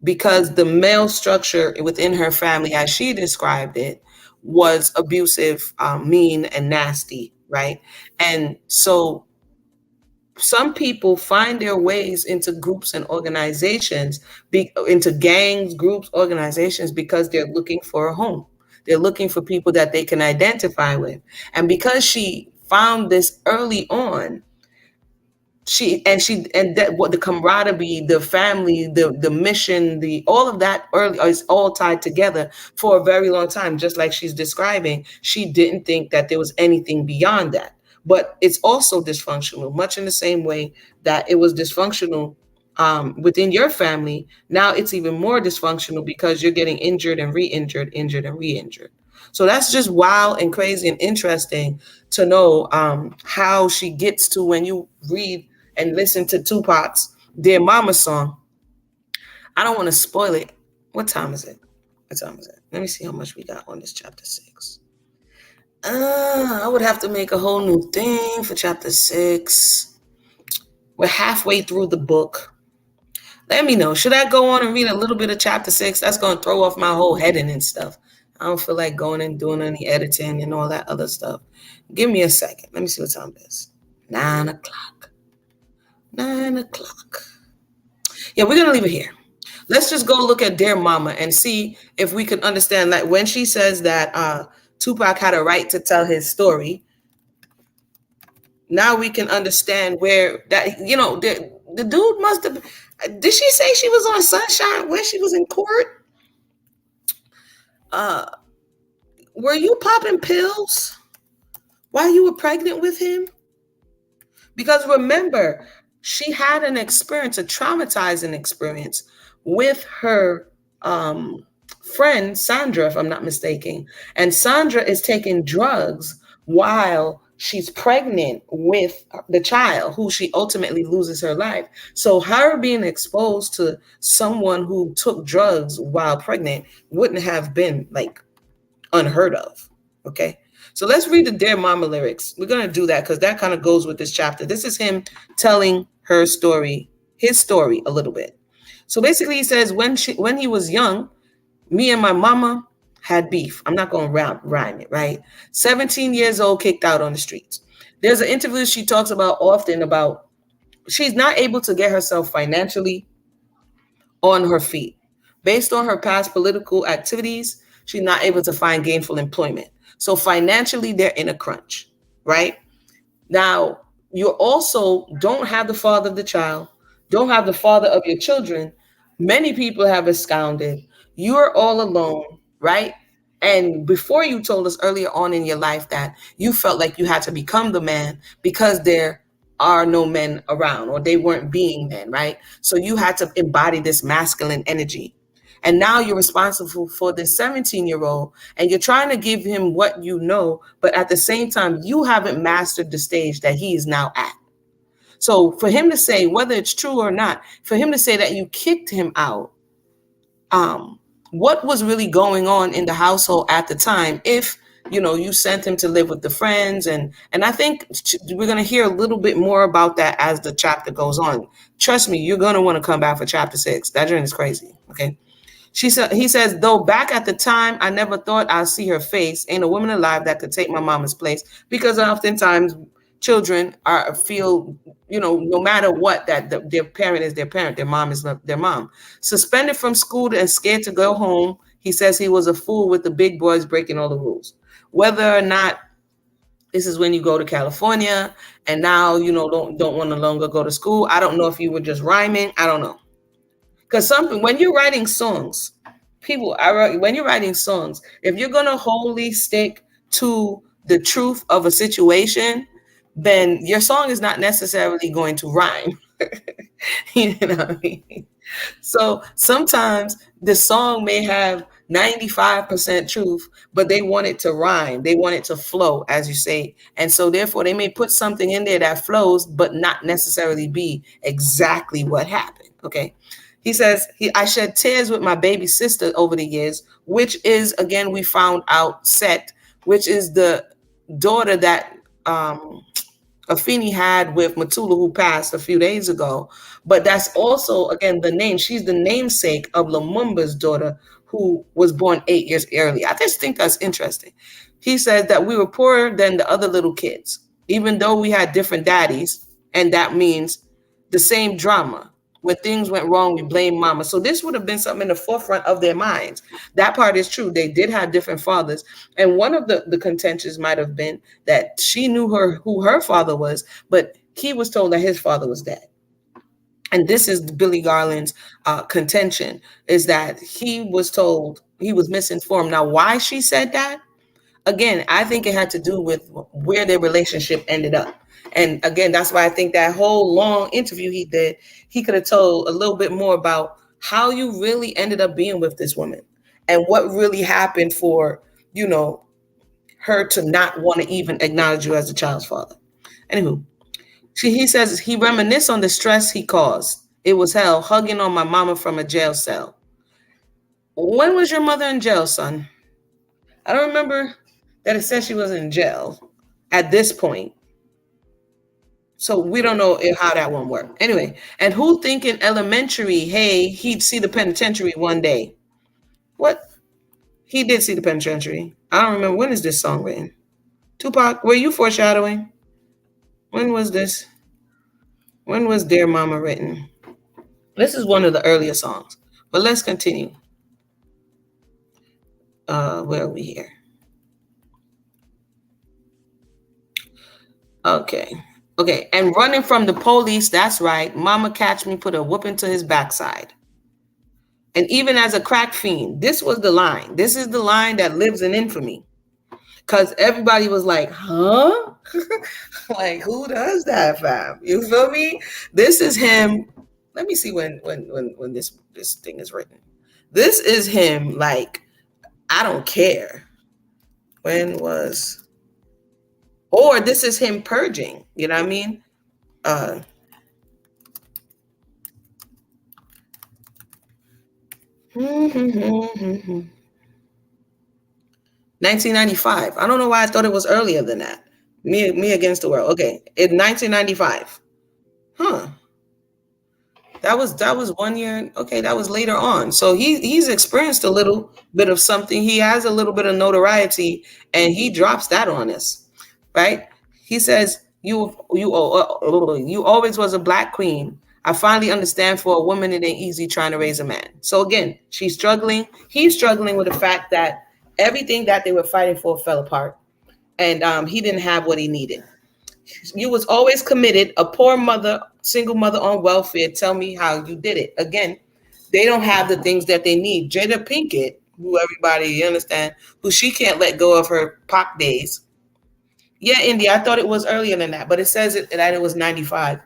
because the male structure within her family, as she described it, was abusive, mean, and nasty, right? And so some people find their ways into groups and organizations, into gangs, groups, organizations, because they're looking for a home. They're looking for people that they can identify with. And because she found this early on, she that what the camaraderie, the family, the mission, the all of that early is all tied together for a very long time. Just like she's describing, she didn't think that there was anything beyond that. But it's also dysfunctional, much in the same way that it was dysfunctional within your family. Now it's even more dysfunctional because you're getting injured and re-injured, injured and re-injured. So that's just wild and crazy and interesting to know how she gets to when you read and listen to Tupac's Dear Mama song. I don't want to spoil it. What time is it? What time is it? Let me see how much we got on this chapter 6. I would have to make a whole new thing for chapter 6. We're halfway through the book. Let me know. Should I go on and read a little bit of chapter 6? That's going to throw off my whole heading and stuff. I don't feel like going and doing any editing and all that other stuff. Give me a second. Let me see what time it is. 9 o'clock. 9 o'clock. Yeah, we're going to leave it here. Let's just go look at Dear Mama and see if we can understand that when she says that Tupac had a right to tell his story. Now we can understand where that, the dude must have. Did she say she was on Sunshine when she was in court? Were you popping pills while you were pregnant with him? Because remember, she had an experience, a traumatizing experience with her friend Sandra, if I'm not mistaken. And Sandra is taking drugs while she's pregnant with the child who she ultimately loses her life. So her being exposed to someone who took drugs while pregnant wouldn't have been like unheard of. Okay. So let's read the Dear Mama lyrics. We're going to do that because that kind of goes with this chapter. This is him telling her story, his story a little bit. So basically he says when he was young, me and my mama had beef. I'm not going to rhyme it, right? 17 years old, kicked out on the streets. There's an interview she talks about often about she's not able to get herself financially on her feet. Based on her past political activities, she's not able to find gainful employment. So financially, they're in a crunch, right? Now, you also don't have the father of the child, don't have the father of your children. Many people have absconded. You're all alone, right? And before you told us earlier on in your life that you felt like you had to become the man because there are no men around or they weren't being men, right? So you had to embody this masculine energy. And now you're responsible for this 17-year-old and you're trying to give him what you know, but at the same time, you haven't mastered the stage that he is now at. So for him to say, whether it's true or not, for him to say that you kicked him out, what was really going on in the household at the time? If you sent him to live with the friends, and I think we're going to hear a little bit more about that as the chapter goes on. Trust me, you're going to want to come back for chapter 6. That journey is crazy. Okay. He says, though back at the time, I never thought I'd see her face. Ain't a woman alive that could take my mama's place, because oftentimes children feel, no matter what, that their parent is their parent, their mom is their mom. Suspended from school and scared to go home. He says he was a fool with the big boys breaking all the rules. Whether or not this is when you go to California and now, don't want to longer go to school. I don't know if you were just rhyming. I don't know. Because when you're writing songs, when you're writing songs, if you're going to wholly stick to the truth of a situation, then your song is not necessarily going to rhyme. You know what I mean? So sometimes the song may have 95% truth, but they want it to rhyme. They want it to flow, as you say. And so therefore they may put something in there that flows, but not necessarily be exactly what happened. Okay. He says, I shed tears with my baby sister over the years, which is, again, we found out Set, which is the daughter that Afeni had with Matula, who passed a few days ago. But that's also, again, the name. She's the namesake of Lumumba's daughter, who was born 8 years earlier. I just think that's interesting. He said that we were poorer than the other little kids, even though we had different daddies. And that means the same drama. When things went wrong, we blame mama. So this would have been something in the forefront of their minds. That part is true. They did have different fathers. And one of the contentions might have been that she knew who her father was, but he was told that his father was dead. And this is Billy Garland's contention, is that he was told he was misinformed. Now, why she said that? Again, I think it had to do with where their relationship ended up. And again, that's why I think that whole long interview he did, he could have told a little bit more about how you really ended up being with this woman and what really happened for, her to not want to even acknowledge you as a child's father. Anywho, He says he reminisced on the stress he caused. It was hell hugging on my mama from a jail cell. When was your mother in jail, son? I don't remember that it said she was in jail at this point. So we don't know how that one worked. Anyway, and who think in elementary, hey, he'd see the penitentiary one day? What? He did see the penitentiary. I don't remember. When is this song written? Tupac, were you foreshadowing? When was this? When was Dear Mama written? This is one of the earlier songs. But let's continue. Where are we here? Okay. Okay. And running from the police, that's right. Mama catch me, put a whooping to his backside. And even as a crack fiend, this was the line. This is the line that lives in infamy. Because everybody was like, huh? Like, who does that, fam? You feel me? This is him. Let me see when this thing is written. This is him, like, I don't care. When was, or this is him purging, you know what I mean? 1995. I don't know why I thought it was earlier than that. Me against the world. Okay, in 1995. Huh. That was 1 year. Okay, that was later on. So he's experienced a little bit of something. He has a little bit of notoriety, and he drops that on us, right? He says, you always was a black queen. I finally understand for a woman it ain't easy trying to raise a man. So again, she's struggling. He's struggling with the fact that everything that they were fighting for fell apart, and he didn't have what he needed. You was always committed, a poor mother, single mother on welfare. Tell me how you did it. Again, they don't have the things that they need. Jada Pinkett, who everybody, you understand, who she can't let go of her Pac days. Yeah, India, I thought it was earlier than that, but it says that it was 95.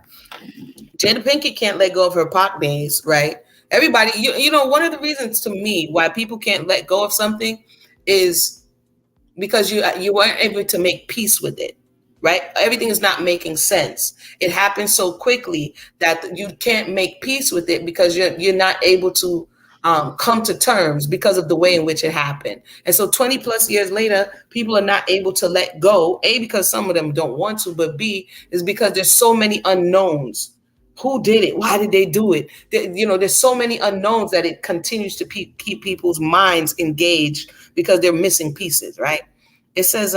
Jada Pinkett can't let go of her Pac days, right? Everybody, you know, one of the reasons to me why people can't let go of something is because you weren't able to make peace with it, right? Everything is not making sense. It happens so quickly that you can't make peace with it because you're not able to come to terms because of the way in which it happened. And so 20 plus years later, people are not able to let go. A, because some of them don't want to, but B, is because there's so many unknowns. Who did it? Why did they do it? There's so many unknowns that it continues to keep people's minds engaged because they're missing pieces, right? It says,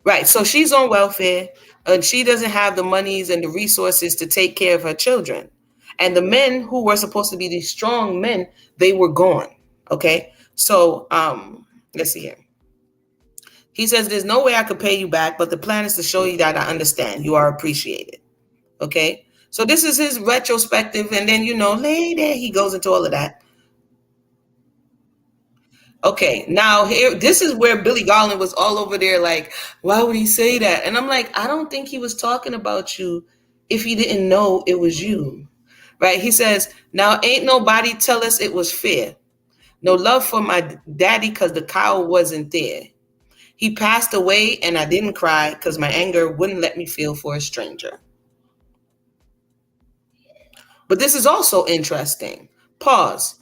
right. So she's on welfare and she doesn't have the monies and the resources to take care of her children. And the men who were supposed to be these strong men, they were gone. Okay. So let's see here. He says, there's no way I could pay you back, but the plan is to show you that I understand. You are appreciated. Okay. So this is his retrospective. And then, later he goes into all of that. Okay, now here, this is where Billy Garland was all over there like, why would he say that? And I'm like, I don't think he was talking about you if he didn't know it was you, right? He says, now ain't nobody tell us it was fair. No love for my daddy because the cow wasn't there. He passed away and I didn't cry because my anger wouldn't let me feel for a stranger. But this is also interesting. Pause.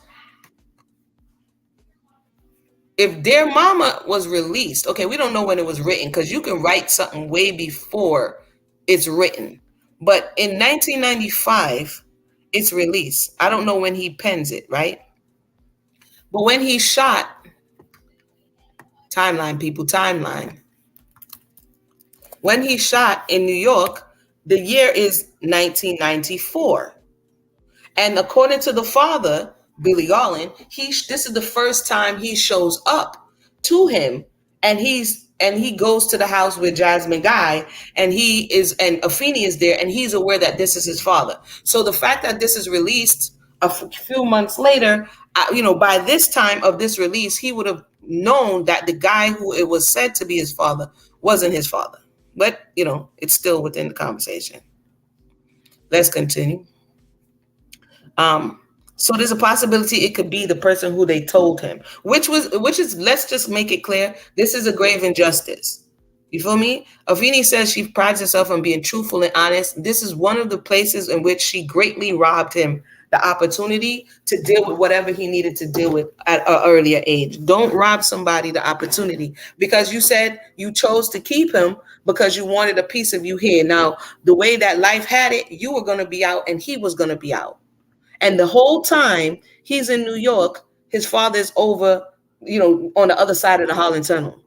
If Dear Mama was released, okay, we don't know when it was written because you can write something way before it's written. But in 1995, it's released. I don't know when he pens it, right? But when he shot, timeline, people, timeline. When he shot in New York, the year is 1994. And according to the father, Billy Garland, this is the first time he shows up to him, and he goes to the house with Jasmine Guy, and Afeni is there, and he's aware that this is his father. So the fact that this is released a few months later, by this time of this release, he would have known that the guy who it was said to be his father wasn't his father. But it's still within the conversation. Let's continue. So there's a possibility it could be the person who they told him, which is, let's just make it clear, this is a grave injustice. You feel me? Afeni says she prides herself on being truthful and honest. This is one of the places in which she greatly robbed him the opportunity to deal with whatever he needed to deal with at an earlier age. Don't rob somebody the opportunity because you said you chose to keep him because you wanted a piece of you here. Now, the way that life had it, you were going to be out and he was going to be out. And the whole time he's in New York, his father's over, on the other side of the Holland Tunnel.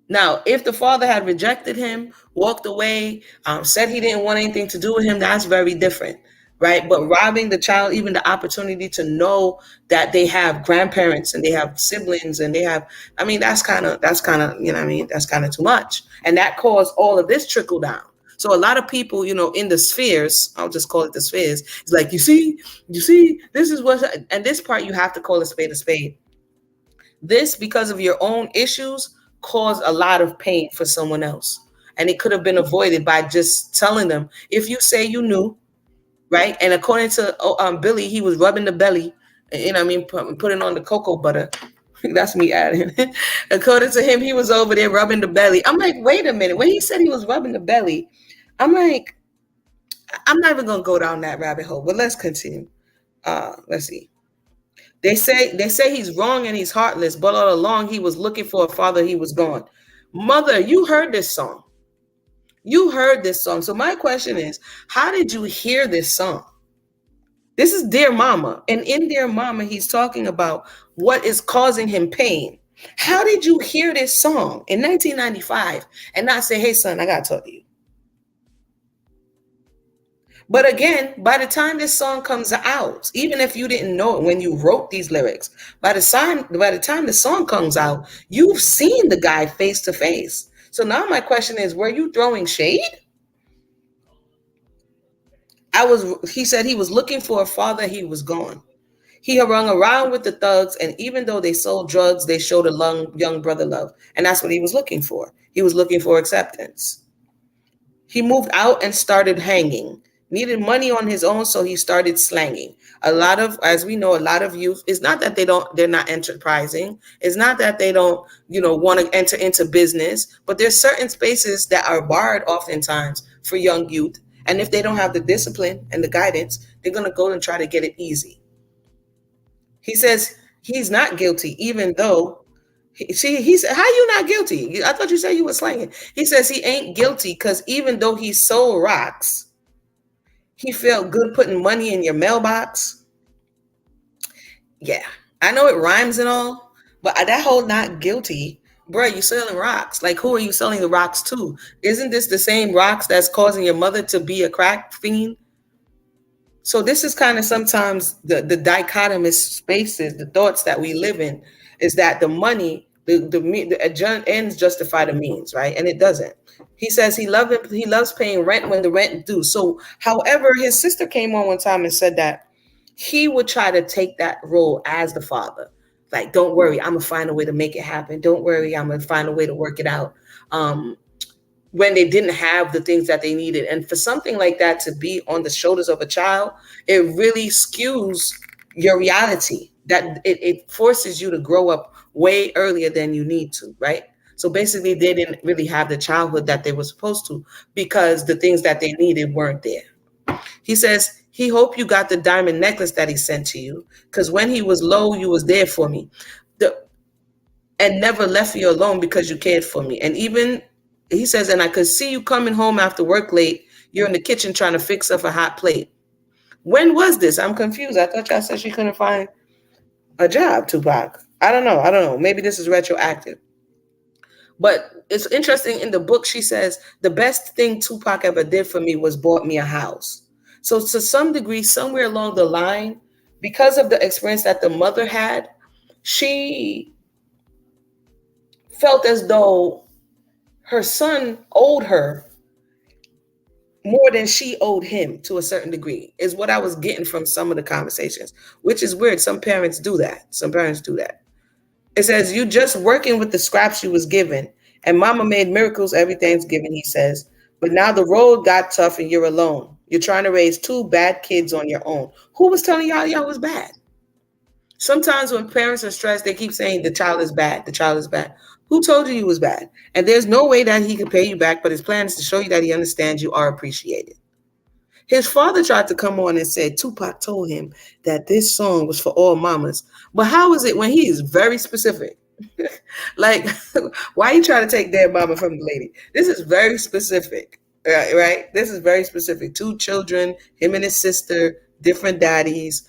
Now, if the father had rejected him, walked away, said he didn't want anything to do with him, that's very different, right? But robbing the child even the opportunity to know that they have grandparents and they have siblings and they have, I mean, that's kind of, that's kind of too much. And that caused all of this trickle down. So a lot of people, in the spheres, I'll just call it the spheres, it's like, you see, this is what, and this part you have to call a spade a spade. This, because of your own issues, caused a lot of pain for someone else. And it could have been avoided by just telling them, if you say you knew, right? And according to Billy, he was rubbing the belly, putting on the cocoa butter. That's me adding. According to him, he was over there rubbing the belly. I'm like, wait a minute. When he said he was rubbing the belly, I'm like, I'm not even going to go down that rabbit hole, but let's continue. Let's see. They say he's wrong and he's heartless, but all along he was looking for a father. He was gone. Mother, you heard this song. You heard this song. So my question is, how did you hear this song? This is Dear Mama. And in Dear Mama, he's talking about what is causing him pain. How did you hear this song in 1995 and not say, hey, son, I got to talk to you? But again, by the time this song comes out, even if you didn't know it when you wrote these lyrics, by the time the song comes out, you've seen the guy face to face. So now my question is, were you throwing shade? He said he was looking for a father, he was gone. He hung around with the thugs, and even though they sold drugs, they showed a young brother love. And that's what he was looking for. He was looking for acceptance. He moved out and started hanging. Needed money on his own, so he started slanging. As we know, a lot of youth, it's not that they're not enterprising. It's not that they don't, want to enter into business, but there's certain spaces that are barred oftentimes for young youth. And if they don't have the discipline and the guidance, they're going to go and try to get it easy. He says he's not guilty, even though he said, how you not guilty? I thought you said you were slanging. He says he ain't guilty because even though he sold rocks, he felt good putting money in your mailbox. Yeah, I know it rhymes and all, but that whole not guilty, bro, you selling rocks. Like, who are you selling the rocks to? Isn't this the same rocks that's causing your mother to be a crack fiend? So this is kind of sometimes the dichotomous spaces, the thoughts that we live in, is that the money, the ends justify the means, right? And it doesn't. He says he loves paying rent when the rent due. So, however, his sister came on one time and said that he would try to take that role as the father. Like, don't worry, I'm gonna find a way to make it happen. Don't worry, I'm gonna find a way to work it out. When they didn't have the things that they needed. And for something like that to be on the shoulders of a child, it really skews your reality. That it forces you to grow up way earlier than you need to, right? So basically, they didn't really have the childhood that they were supposed to because the things that they needed weren't there. He says he hoped you got the diamond necklace that he sent to you because when he was low, you was there for me. And never left you alone because you cared for me. And even, he says, and I could see you coming home after work late. You're in the kitchen trying to fix up a hot plate. When was this? I'm confused. I thought y'all said she couldn't find a job, Tupac. I don't know. Maybe this is retroactive. But it's interesting in the book, she says, the best thing Tupac ever did for me was bought me a house. So to some degree, somewhere along the line, because of the experience that the mother had, she felt as though her son owed her more than she owed him to a certain degree, is what I was getting from some of the conversations, which is weird. Some parents do that. It says, you just working with the scraps you was given, and mama made miracles every Thanksgiving, he says, but now the road got tough and you're alone. You're trying to raise two bad kids on your own. Who was telling y'all was bad? Sometimes when parents are stressed, they keep saying the child is bad. Who told you was bad? And there's no way that he could pay you back, but his plan is to show you that he understands you are appreciated. His father tried to come on and said Tupac told him that this song was for all mamas. But how is it when he is very specific? Like, why you trying to take their mama from the lady? This is very specific, right? This is very specific. Two children, him and his sister, different daddies.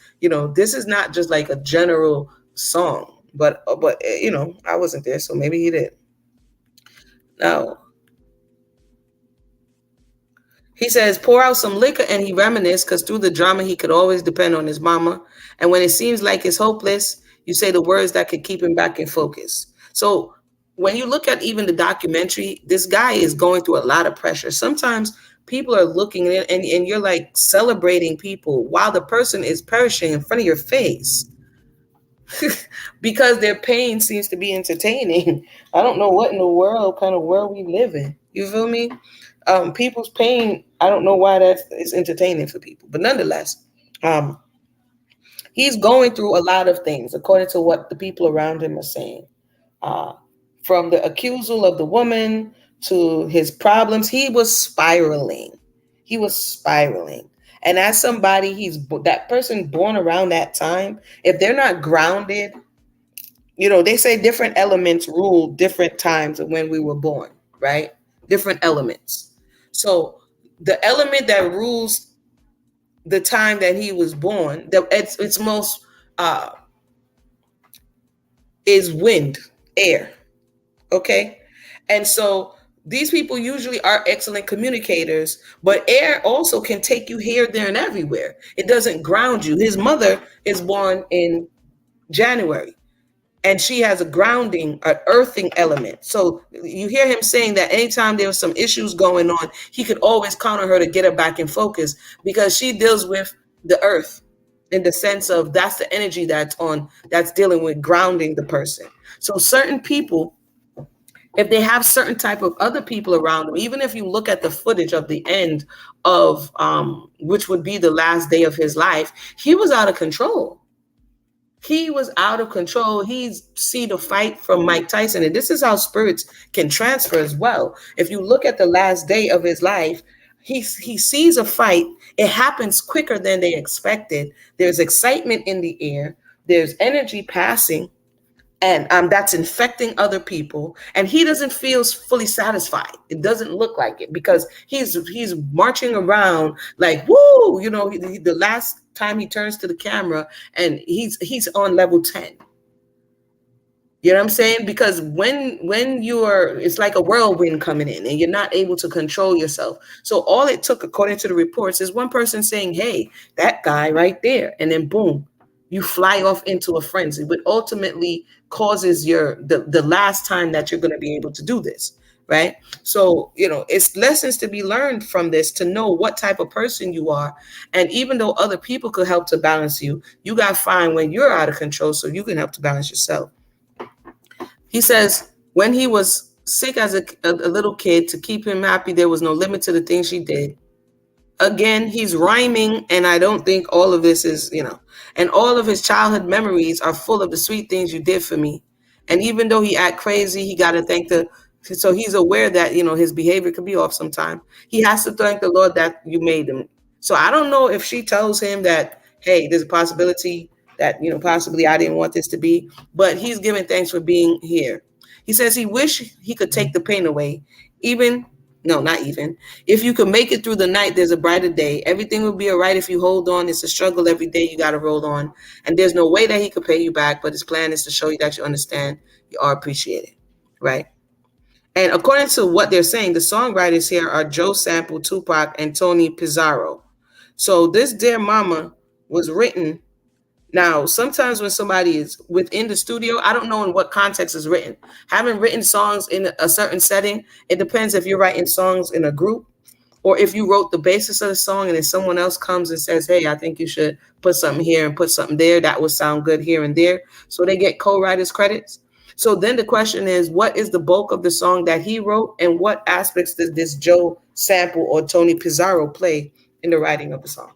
This is not just like a general song. But I wasn't there, so maybe he did. Now, he says, pour out some liquor and he reminisced because through the drama, he could always depend on his mama. And when it seems like it's hopeless, you say the words that could keep him back in focus. So when you look at even the documentary, this guy is going through a lot of pressure. Sometimes people are looking at it and you're like celebrating people while the person is perishing in front of your face because their pain seems to be entertaining. I don't know what in the world kind of world we live in. You feel me? People's pain, I don't know why that is entertaining for people, but nonetheless, um, he's going through a lot of things according to what the people around him are saying. Uh, from the accusal of the woman to his problems, he was spiraling. He was spiraling. And as somebody, that person born around that time, if they're not grounded, they say different elements rule different times of when we were born, right? Different elements. So the element that rules the time that he was born, that it's most is wind, air. Okay. And so these people usually are excellent communicators, but air also can take you here, there, and everywhere. It doesn't ground you. His mother is born in January, and she has a grounding, an earthing element. So you hear him saying that anytime there was some issues going on, he could always count on her to get her back in focus because she deals with the earth in the sense of that's the energy that's dealing with grounding the person. So certain people, if they have certain type of other people around them, even if you look at the footage of the end of which would be the last day of his life, he was out of control. He was out of control. He's seen a fight from Mike Tyson. And this is how spirits can transfer as well. If you look at the last day of his life, he sees a fight. It happens quicker than they expected. There's excitement in the air. There's energy passing. And that's infecting other people. And he doesn't feel fully satisfied. It doesn't look like it because he's marching around like, woo, the last time he turns to the camera and he's on level 10. You know what I'm saying? Because when it's like a whirlwind coming in and you're not able to control yourself. So all it took, according to the reports, is one person saying, hey, that guy right there. And then boom, you fly off into a frenzy, but ultimately causes the last time that you're going to be able to do this. Right. So, it's lessons to be learned from this to know what type of person you are. And even though other people could help to balance you, you got to find when you're out of control so you can help to balance yourself. He says when he was sick as a little kid, to keep him happy, there was no limit to the things she did. Again, he's rhyming, and I don't think all of this is, and all of his childhood memories are full of the sweet things you did for me. And even though he act crazy, he got to thank so he's aware that, his behavior could be off sometime. He has to thank the Lord that you made him. So I don't know if she tells him that, hey, there's a possibility that, possibly I didn't want this to be, but he's giving thanks for being here. He says he wish he could take the pain away, even no, not even. If you could make it through the night, there's a brighter day. Everything will be all right if you hold on. It's a struggle every day. You got to roll on. And there's no way that he could pay you back, but his plan is to show you that you understand, you are appreciated, right? And according to what they're saying, the songwriters here are Joe Sample, Tupac, and Tony Pizarro. So this Dear Mama was written. Now, sometimes when somebody is within the studio, I don't know in what context it's written. Having written songs in a certain setting, it depends if you're writing songs in a group or if you wrote the basis of the song and then someone else comes and says, hey, I think you should put something here and put something there. That would sound good here and there. So they get co-writers credits. So then the question is, what is the bulk of the song that he wrote and what aspects does this Joe Sample or Tony Pizarro play in the writing of the song?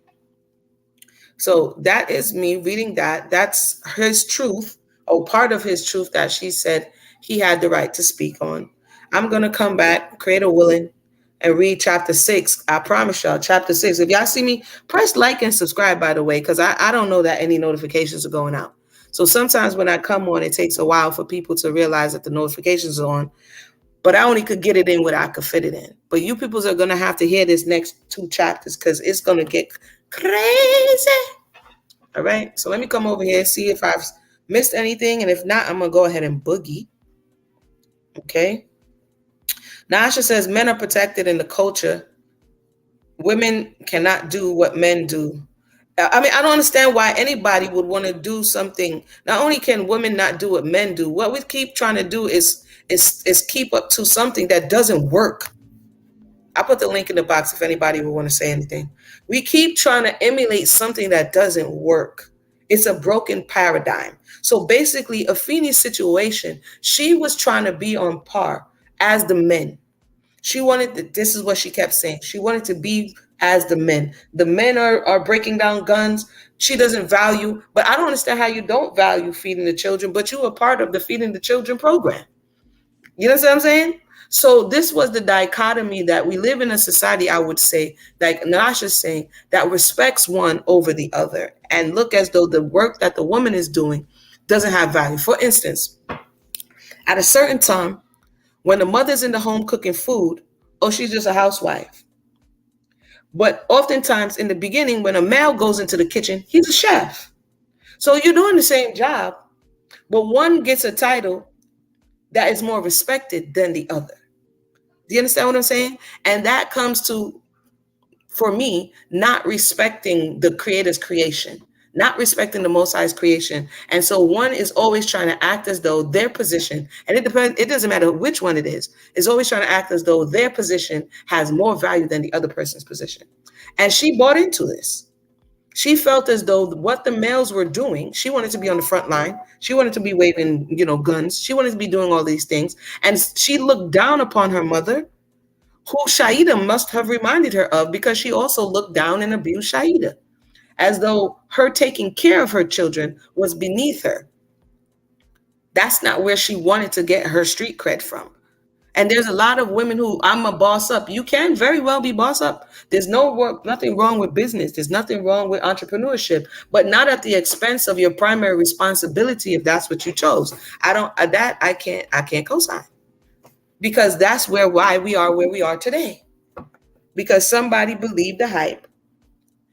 So that is me reading that. That's his truth, or part of his truth that she said he had the right to speak on. I'm gonna come back, create a willing, and read chapter 6. I promise y'all, chapter 6. If y'all see me, press like and subscribe, by the way, because I don't know that any notifications are going out. So sometimes when I come on, it takes a while for people to realize that the notifications are on. But I only could get it in what I could fit it in. But you peoples are gonna have to hear this next 2 chapters because it's gonna get crazy. All right. So let me come over here, see if I've missed anything. And if not, I'm gonna go ahead and boogie. Okay. Nasha says men are protected in the culture. Women cannot do what men do. I mean, I don't understand why anybody would want to do something. Not only can women not do what men do, what we keep trying to do is keep up to something that doesn't work. I'll put the link in the box if anybody would want to say anything. We keep trying to emulate something that doesn't work. It's a broken paradigm. So basically, Afeni's situation, she was trying to be on par as the men. She wanted to, this is what she kept saying. She wanted to be as the men. The men are breaking down guns. She doesn't value, but I don't understand how you don't value feeding the children, but you were part of the feeding the children program. You know what I'm saying? So this was the dichotomy that we live in a society, I would say, like Nasha's saying, that respects one over the other and look as though the work that the woman is doing doesn't have value. For instance, at a certain time, when the mother's in the home cooking food, oh, she's just a housewife. But oftentimes in the beginning, when a male goes into the kitchen, he's a chef. So you're doing the same job, but one gets a title that is more respected than the other. Do you understand what I'm saying? And that comes to, for me, not respecting the creator's creation, not respecting the Most High's creation. And so one is always trying to act as though their position, and it depends, it doesn't matter which one it is always trying to act as though their position has more value than the other person's position. And she bought into this. She felt as though what the males were doing, she wanted to be on the front line. She wanted to be waving, guns. She wanted to be doing all these things. And she looked down upon her mother, who Shaida must have reminded her of, because she also looked down and abused Shaida, as though her taking care of her children was beneath her. That's not where she wanted to get her street cred from. And there's a lot of women who, I'm a boss up. You can very well be boss up. There's nothing wrong with business. There's nothing wrong with entrepreneurship, but not at the expense of your primary responsibility if that's what you chose. I can't co-sign, because that's why we are where we are today. Because somebody believed the hype.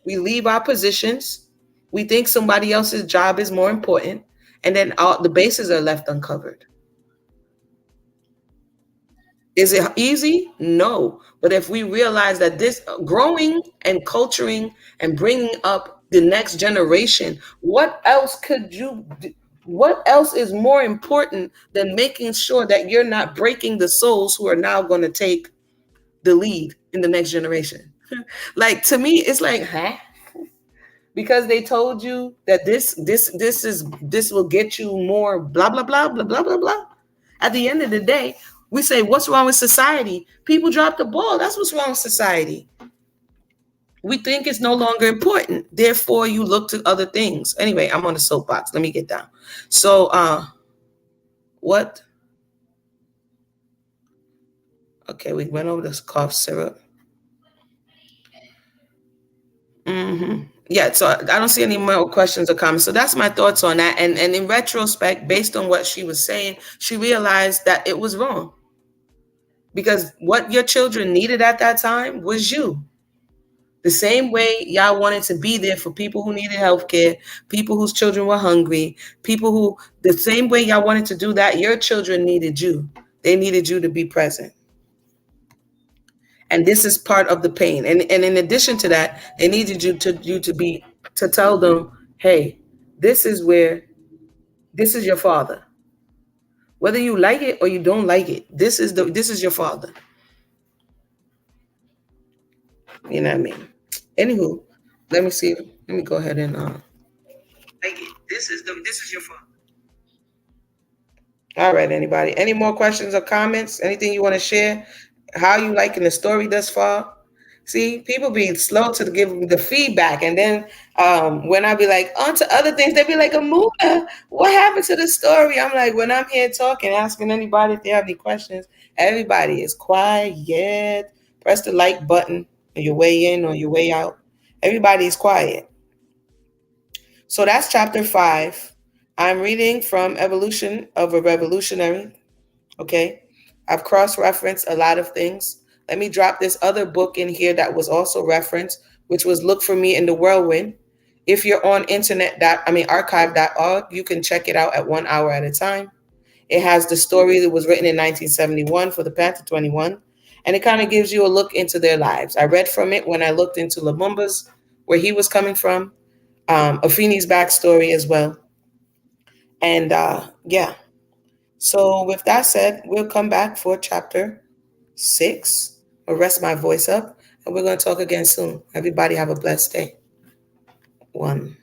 We leave our positions. We think somebody else's job is more important, and then all the bases are left uncovered. Is it easy? No. But if we realize that this growing and culturing and bringing up the next generation, what else could you do? What else is more important than making sure that you're not breaking the souls who are now going to take the lead in the next generation? Like, to me, it's like, huh? Because they told you that this will get you more blah blah blah blah blah blah blah. At the end of the day, we say, what's wrong with society? People drop the ball. That's what's wrong with society. We think it's no longer important. Therefore, you look to other things. Anyway, I'm on the soapbox. Let me get down. So, what? Okay, we went over this cough syrup. Yeah, so I don't see any more questions or comments. So that's my thoughts on that. And in retrospect, based on what she was saying, she realized that it was wrong. Because what your children needed at that time was you. The same way y'all wanted to be there for people who needed health care, people whose children were hungry, the same way y'all wanted to do that, your children needed you. They needed you to be present. And this is part of the pain. And in addition to that, they needed you to tell them, hey, this is your father. Whether you like it or you don't like it, this is your father. You know what I mean? Anywho, let me see. Let me go ahead and like it. This is your father. All right, anybody. Any more questions or comments? Anything you want to share? How you liking the story thus far? See, people be slow to give the feedback, and then when I be like on to other things, they be like, "Amuna, what happened to the story?" I'm like, when I'm here talking, asking anybody if they have any questions, everybody is quiet. Press the like button on your way in or your way out. Everybody is quiet. So that's chapter 5. I'm reading from Evolution of a Revolutionary. Okay. I've cross referenced a lot of things. Let me drop this other book in here that was also referenced, which was Look for Me in the Whirlwind. If you're on archive.org, you can check it out at 1 hour at a time. It has the story that was written in 1971 for the Panther 21, and it kind of gives you a look into their lives. I read from it when I looked into Lumumba's, where he was coming from, Afeni's backstory as well. And yeah, so with that said, we'll come back for chapter 6. I'll rest my voice up, and we're going to talk again soon. Everybody have a blessed day. 1.